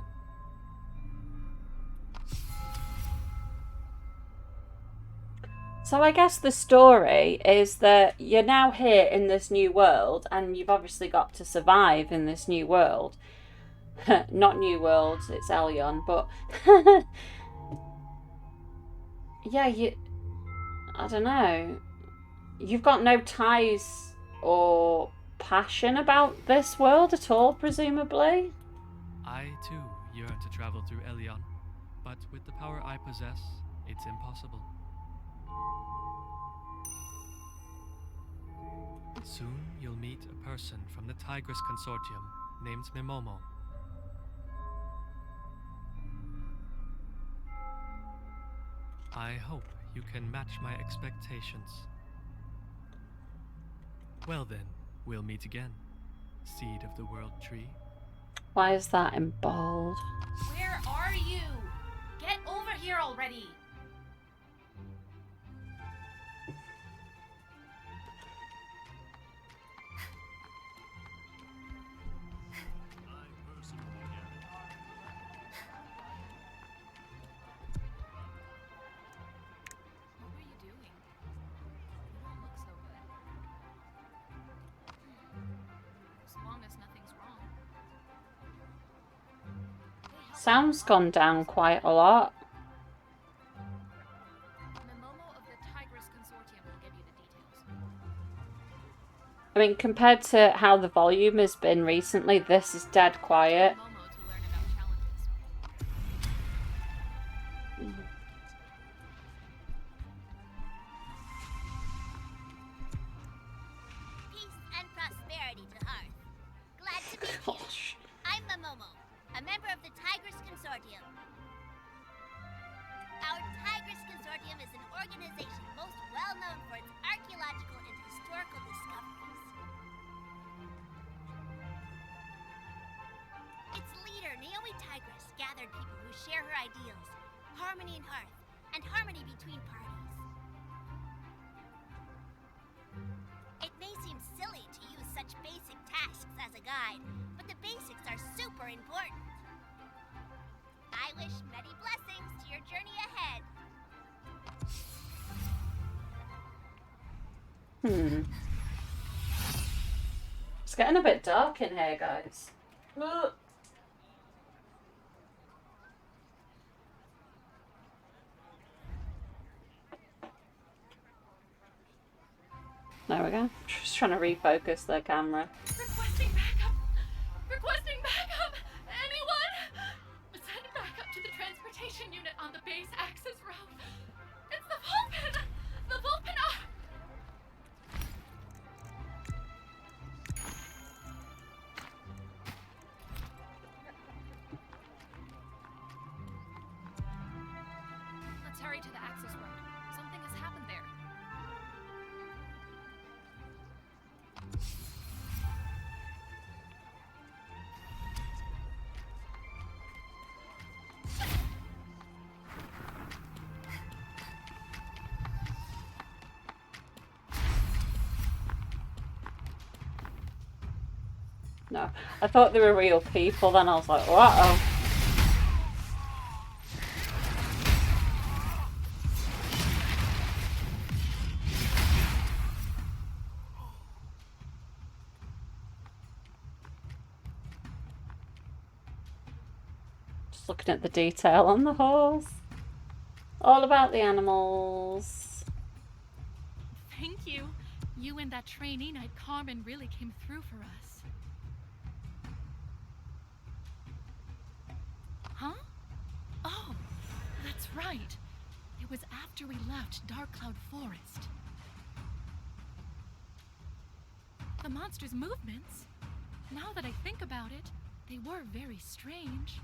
Speaker 1: So I guess the story is that you're now here in this new world, and you've obviously got to survive in this new world. Not new world, it's Elyon, but yeah, I don't know. You've got no ties or passion about this world at all, presumably?
Speaker 9: I, too, yearn to travel through Elyon, but with the power I possess, it's impossible. Soon you'll meet a person from the Tigris Consortium named Mimomo. I hope you can match my expectations. Well then, we'll meet again, Seed of the World Tree.
Speaker 1: Why is that in bold?
Speaker 3: Where are you? Get over here already! What were you doing? You don't look so good. As long as nothing's wrong.
Speaker 1: Sound's gone down quite a lot.
Speaker 3: Mimomo of the Tigris Consortium will give you the details.
Speaker 1: I mean, compared to how the volume has been recently, this is dead quiet.
Speaker 3: Momo to learn about challenges.
Speaker 10: Peace and prosperity to Harth. Glad to meet you.
Speaker 1: Gosh.
Speaker 10: I'm Momo, a member of the Tigris Consortium. Our Tigris Consortium is an organization most well known for its archaeological and historical discoveries. Its leader, Naomi Tigris, gathered people who share her ideals, harmony in Harth, and harmony between parties. It may seem silly to use such basic tasks as a guide, but the basics are super important. I wish many blessings to your journey ahead.
Speaker 1: It's getting a bit dark in here, guys. Ugh. There we go. Just trying to refocus the camera.
Speaker 3: Requesting backup! Requesting backup! Anyone? Send backup to the transportation unit on the base access route. It's the Vulpin! The Vulpin are... Let's hurry to the access road. Something has happened there.
Speaker 1: No, I thought they were real people, then I was like, uh-oh. Just looking at the detail on the horse. All about the animals.
Speaker 3: Thank you. You and that trainee knight Carmen really came through for us. Huh? Oh, right. It was after we left Dark Cloud Forest. The monster's movements, now that I think about it, they were very strange.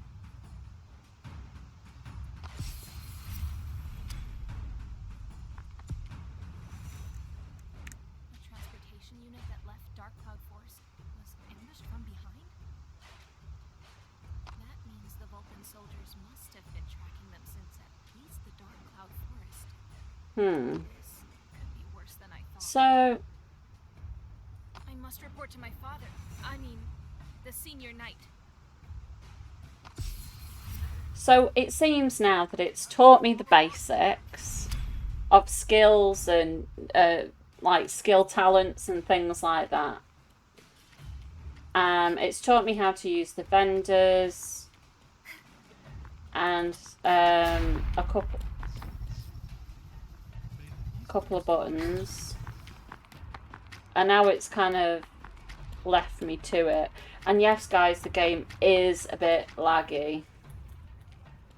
Speaker 3: The transportation unit that left Dark Cloud Forest was ambushed from behind? That means the Vulpin soldiers must have been tracking them since at least the Dark Cloud Forest. This could be worse than I thought.
Speaker 1: So
Speaker 3: I must report to my father. I mean, the senior knight.
Speaker 1: So it seems now that it's taught me the basics of skills and like skill talents and things like that. It's taught me how to use the vendors and a couple of buttons. And now it's kind of left me to it. And yes, guys, the game is a bit laggy.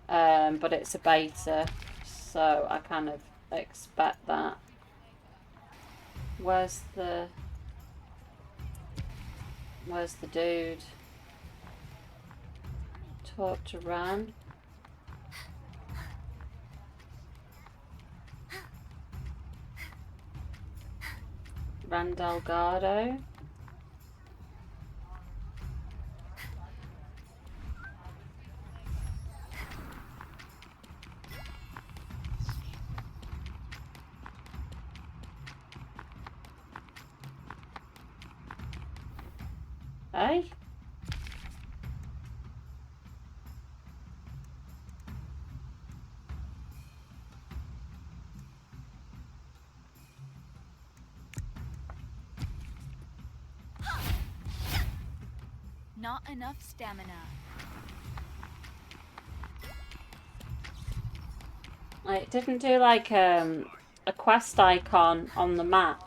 Speaker 1: But it's a beta, so I kind of expect that. Where's the dude? Talk to Ran. Ran Delgado. Hey?
Speaker 3: Not enough stamina.
Speaker 1: It didn't do like a quest icon on the map.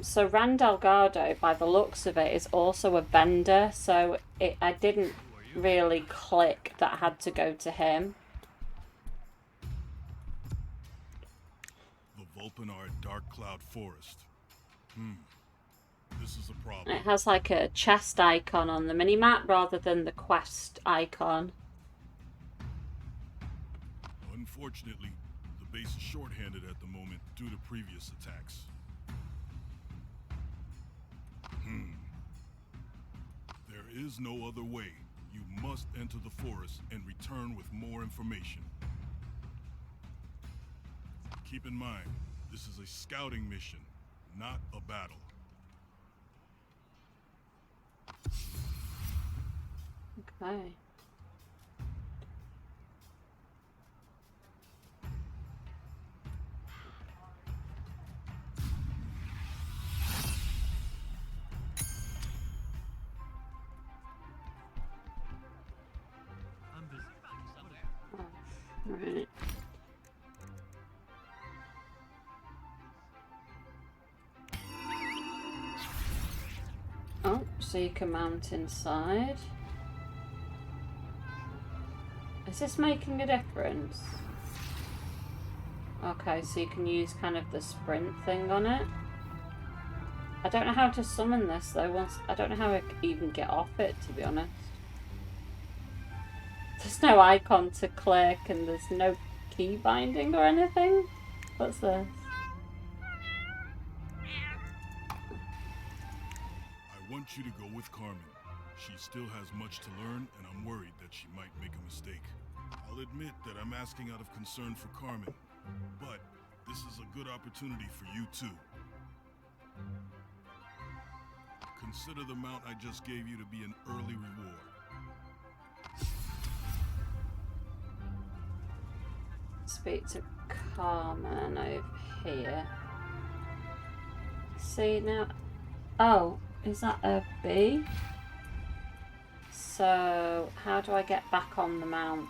Speaker 1: So Ran Delgado, by the looks of it, is also a vendor, so I didn't really click that I had to go to him.
Speaker 8: The Vulpin are at Dark Cloud Forest. This is a problem.
Speaker 1: It has like a chest icon on the minimap rather than the quest icon.
Speaker 8: Unfortunately, the base is short-handed at the moment due to previous attacks. There is no other way. You must enter the forest and return with more information. Keep in mind, this is a scouting mission, not a battle.
Speaker 1: Okay. Right. Oh, so you can mount inside. Is this making a difference? Okay, so you can use kind of the sprint thing on it. I don't know how to summon this though. I don't know how I even get off it, to be honest. There's no icon to click and there's no key binding or anything. What's this?
Speaker 8: I want you to go with Carmen. She still has much to learn, and I'm worried that she might make a mistake. I'll admit that I'm asking out of concern for Carmen, but this is a good opportunity for you too. Consider the amount I just gave you to be an early reward.
Speaker 1: Speak to Carmen over here. See now. Oh, is that a B? So how do I get back on the mount?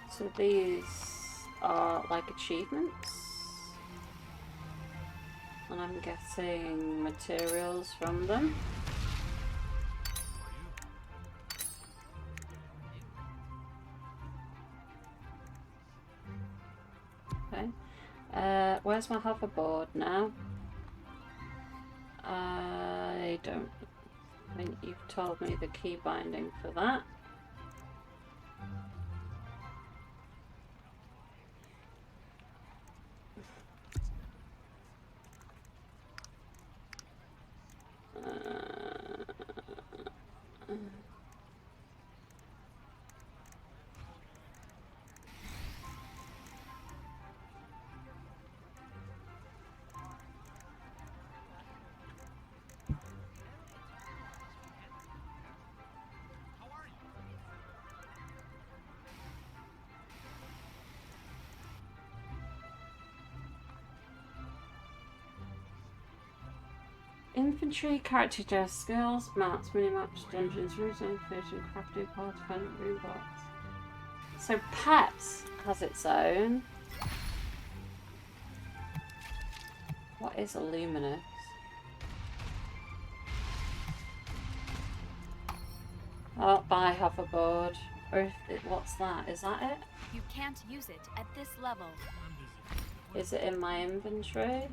Speaker 1: So these are like achievements. And I'm getting materials from them. Okay. Where's my hoverboard now? I don't think you've told me the key binding for that. Infantry, character skills, maps, mini-maps, dungeons, routes, information, crafting, power, defense, robots. So pets has its own. What is a luminous? Oh, buy hoverboard. Or if it, what's that? Is that it?
Speaker 3: You can't use it at this level.
Speaker 1: Is it in my inventory?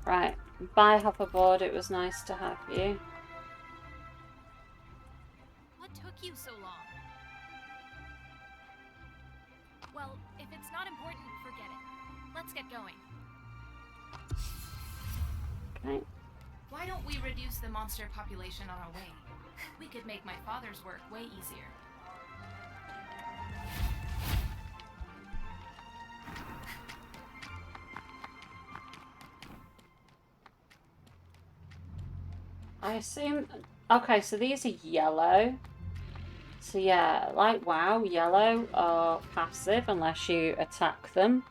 Speaker 1: Right, bye hoverboard, it was nice to have you.
Speaker 3: What took you so long? Well, if it's not important, forget it. Let's get going.
Speaker 1: Okay.
Speaker 3: Why don't we reduce the monster population on our way? We could make my father's work way easier.
Speaker 1: I assume... Okay, so these are yellow. So yeah, like WoW, yellow are passive unless you attack them.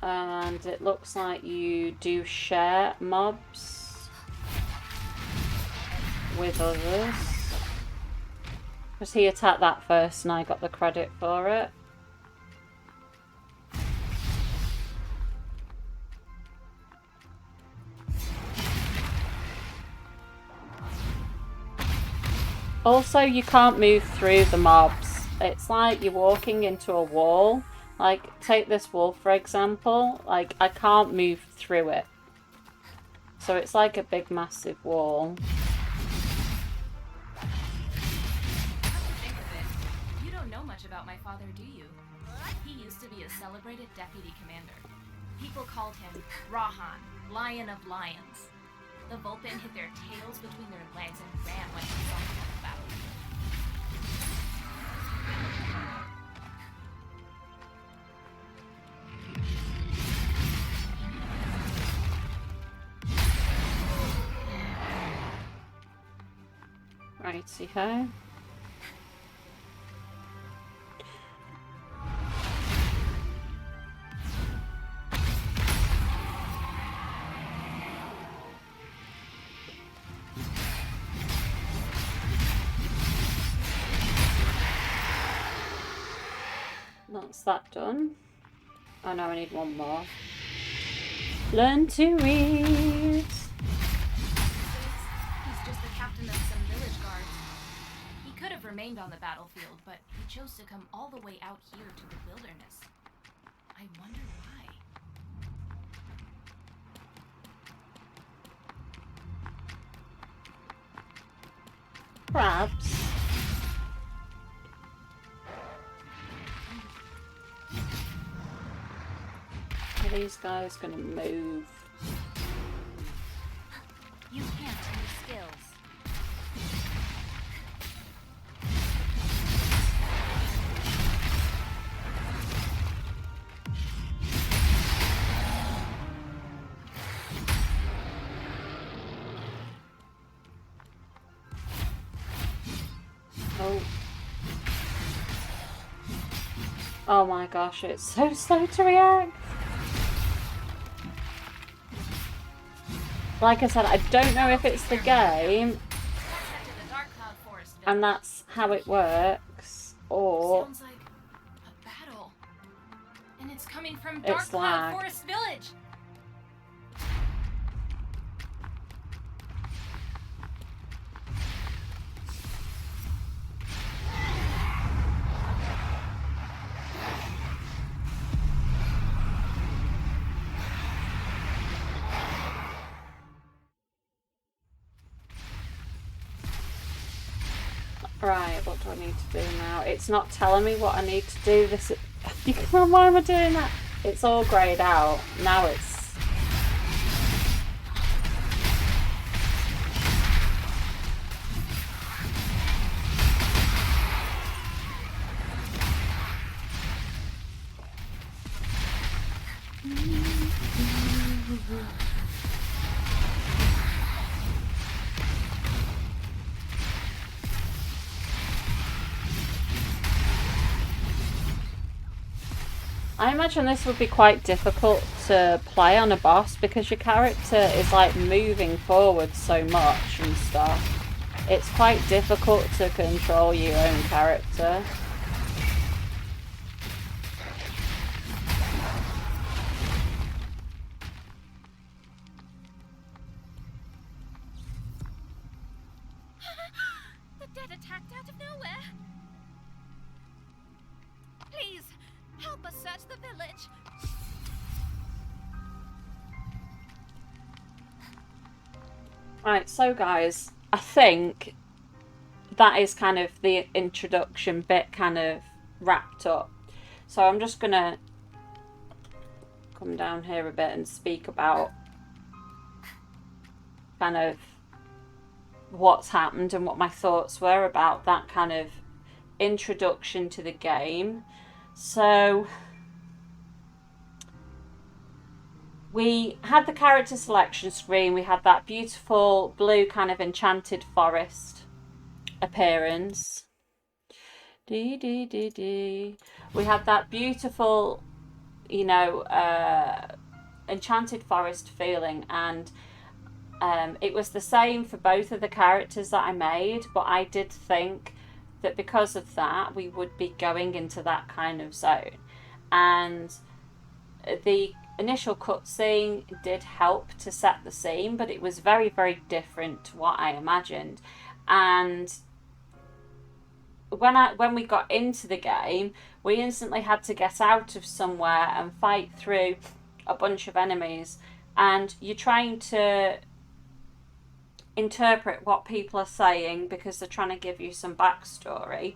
Speaker 1: And it looks like you do share mobs with others. Because he attacked that first and I got the credit for it. Also, you can't move through the mobs. It's like you're walking into a wall. Like, take this wolf for example. Like, I can't move through it. So it's like a big massive wall.
Speaker 3: About my father, do you? He used to be a celebrated deputy commander. People called him Rahan, Lion of Lions. The Vulpin hid their tails between their legs and ran when they saw him on the battlefield.
Speaker 1: Righty-ho. That's that done. Oh no, I need one more. Learn to read.
Speaker 3: He's just the captain of some village guards. He could have remained on the battlefield, but he chose to come all the way out here to the wilderness. I wonder why.
Speaker 1: Perhaps. Are these guys gonna move?
Speaker 3: You can't use skills.
Speaker 1: Oh my gosh, it's so slow to react. Like I said, I don't know if it's the game and that's how it works, or
Speaker 3: sounds like a battle. And it's coming from
Speaker 1: it's
Speaker 3: Dark Cloud
Speaker 1: lag.
Speaker 3: Forest Village.
Speaker 1: Right, what do I need to do now? It's not telling me what I need to do. This, why am I doing that? It's all greyed out. Now it's... I imagine this would be quite difficult to play on a boss because your character is like moving forward so much and stuff. It's quite difficult to control your own character.
Speaker 10: The dead attacked out of nowhere. Please, help us search the village.
Speaker 1: Right, so guys, I think that is kind of the introduction bit kind of wrapped up. So I'm just gonna come down here a bit and speak about kind of what's happened and what my thoughts were about that kind of introduction to the game. So we had the character selection screen, we had that beautiful blue kind of enchanted forest appearance. We had that beautiful, you know, enchanted forest feeling, and it was the same for both of the characters that I made, but I did think that because of that we would be going into that kind of zone, and the initial cutscene did help to set the scene, but it was very, very different to what I imagined. And when we got into the game, we instantly had to get out of somewhere and fight through a bunch of enemies, and you're trying to interpret what people are saying because they're trying to give you some backstory,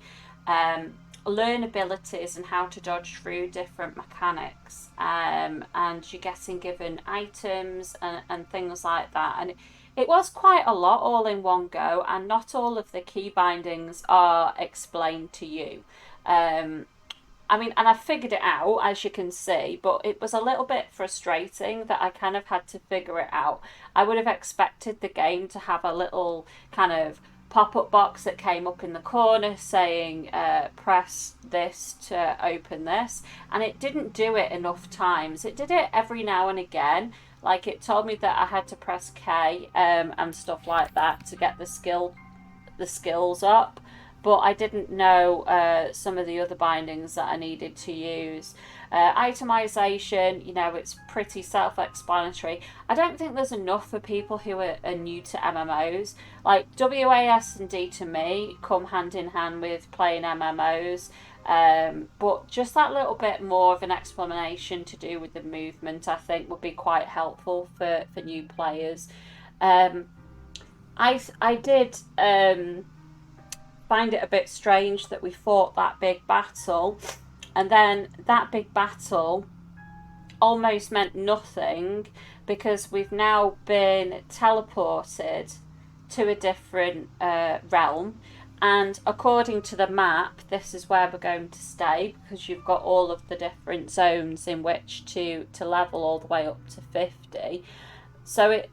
Speaker 1: learn abilities and how to dodge through different mechanics, and you're getting given items and things like that, and it was quite a lot all in one go, and not all of the key bindings are explained to you. I mean, and I figured it out, as you can see, but it was a little bit frustrating that I kind of had to figure it out. I would have expected the game to have a little kind of pop-up box that came up in the corner saying press this to open this, and it didn't do it enough times. It did it every now and again, like it told me that I had to press K and stuff like that to get the skills up, but I didn't know some of the other bindings that I needed to use. Itemization, you know, it's pretty self-explanatory. I don't think there's enough for people who are new to MMOs. Like, WASD to me come hand in hand with playing MMOs, but just that little bit more of an explanation to do with the movement, I think, would be quite helpful for new players. I did find it a bit strange that we fought that big battle, and then that big battle almost meant nothing because we've now been teleported to a different realm, and according to the map this is where we're going to stay because you've got all of the different zones in which to level all the way up to 50. So it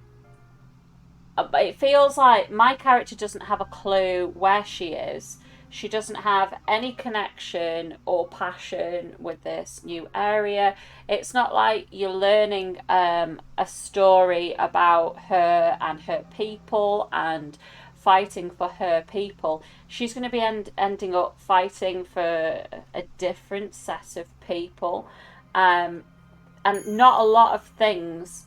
Speaker 1: feels like my character doesn't have a clue where she is, She doesn't have any connection or passion with this new area. It's not like you're learning a story about her and her people and fighting for her people. She's going to be ending up fighting for a different set of people. And not a lot of things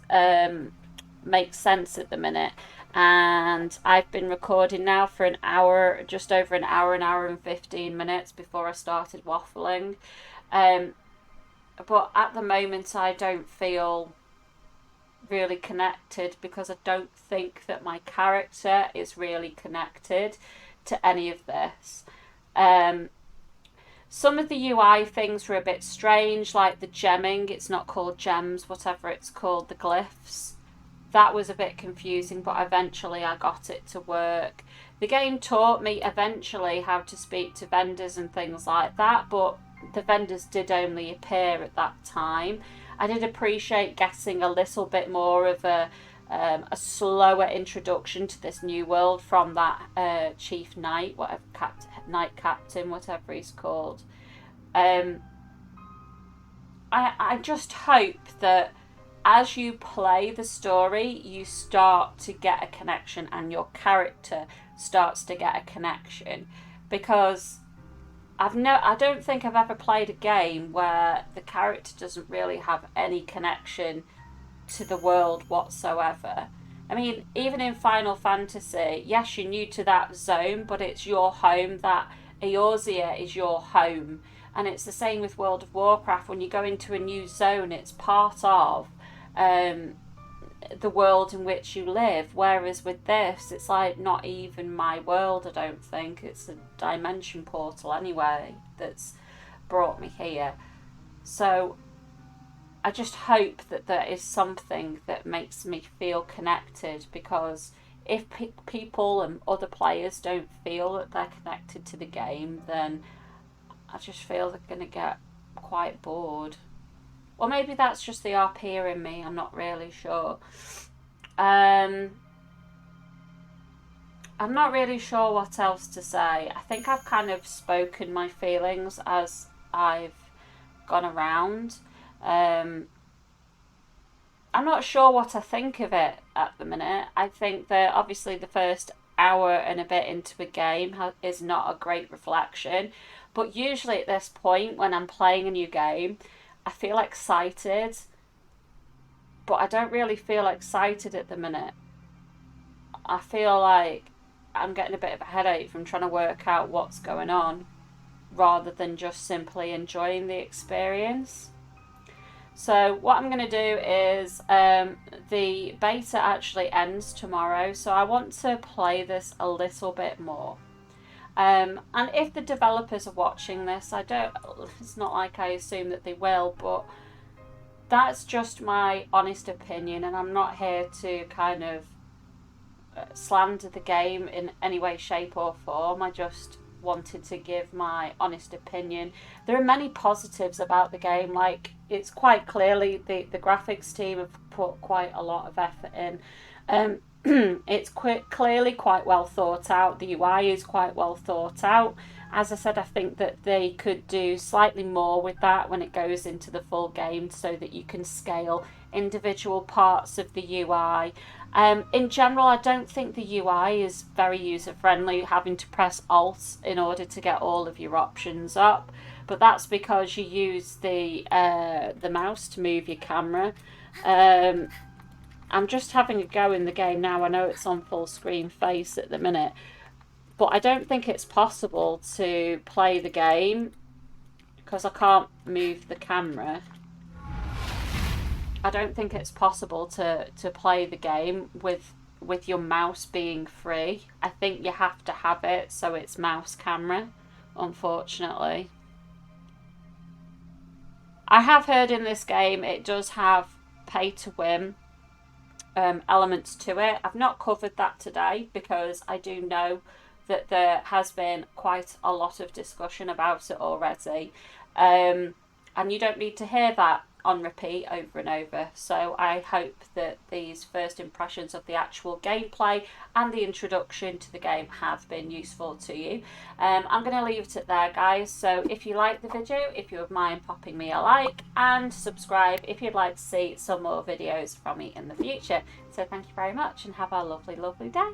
Speaker 1: make sense at the minute. And I've been recording now for an hour, just over an hour and 15 minutes before I started waffling. But at the moment I don't feel really connected, because I don't think that my character is really connected to any of this. Some of the UI things were a bit strange, like the gemming. It's not called gems, whatever it's called, the glyphs. That was a bit confusing, but eventually I got it to work. The game taught me eventually how to speak to vendors and things like that, but the vendors did only appear at that time. I did appreciate getting a little bit more of a slower introduction to this new world from that chief knight, whatever knight captain, whatever he's called. I just hope that as you play the story, you start to get a connection and your character starts to get a connection, because I don't think I've ever played a game where the character doesn't really have any connection to the world whatsoever. I mean, even in Final Fantasy, yes, you're new to that zone, but it's your home. That Eorzea is your home. And it's the same with World of Warcraft. When you go into a new zone, it's part of the world in which you live. Whereas with this, it's like not even my world, I don't think. It's a dimension portal anyway that's brought me here. So I just hope that there is something that makes me feel connected, because if people and other players don't feel that they're connected to the game, then I just feel they're going to get quite bored. Or maybe that's just the RP in me, I'm not really sure. I'm not really sure what else to say. I think I've kind of spoken my feelings as I've gone around. I'm not sure what I think of it at the minute. I think that obviously the first hour and a bit into a game is not a great reflection. But usually at this point, when I'm playing a new game, I feel excited. But I don't really feel excited at the minute. I feel like I'm getting a bit of a headache from trying to work out what's going on, rather than just simply enjoying the experience. So what I'm going to do is, the beta actually ends tomorrow, so I want to play this a little bit more. And if the developers are watching this, it's not like I assume that they will, but that's just my honest opinion, and I'm not here to kind of slander the game in any way, shape or form. I just wanted to give my honest opinion. There are many positives about the game, like it's quite clearly the graphics team have put quite a lot of effort in. It's clearly quite well thought out. The UI is quite well thought out. As I said, I think that they could do slightly more with that when it goes into the full game, so that you can scale individual parts of the UI. In general, I don't think the UI is very user-friendly, having to press Alt in order to get all of your options up. But that's because you use the mouse to move your camera. I'm just having a go in the game now. I know it's on full screen face at the minute, but I don't think it's possible to play the game because I can't move the camera. I don't think it's possible to play the game with your mouse being free. I think you have to have it so it's mouse camera, unfortunately. I have heard in this game it does have pay to win elements to it. I've not covered that today because I do know that there has been quite a lot of discussion about it already. And you don't need to hear that on repeat over and over. So I hope that these first impressions of the actual gameplay and the introduction to the game have been useful to you. I'm going to leave it at there, guys. So if you like the video, if you would mind popping me a like, and subscribe if you'd like to see some more videos from me in the future. So thank you very much and have a lovely, lovely day.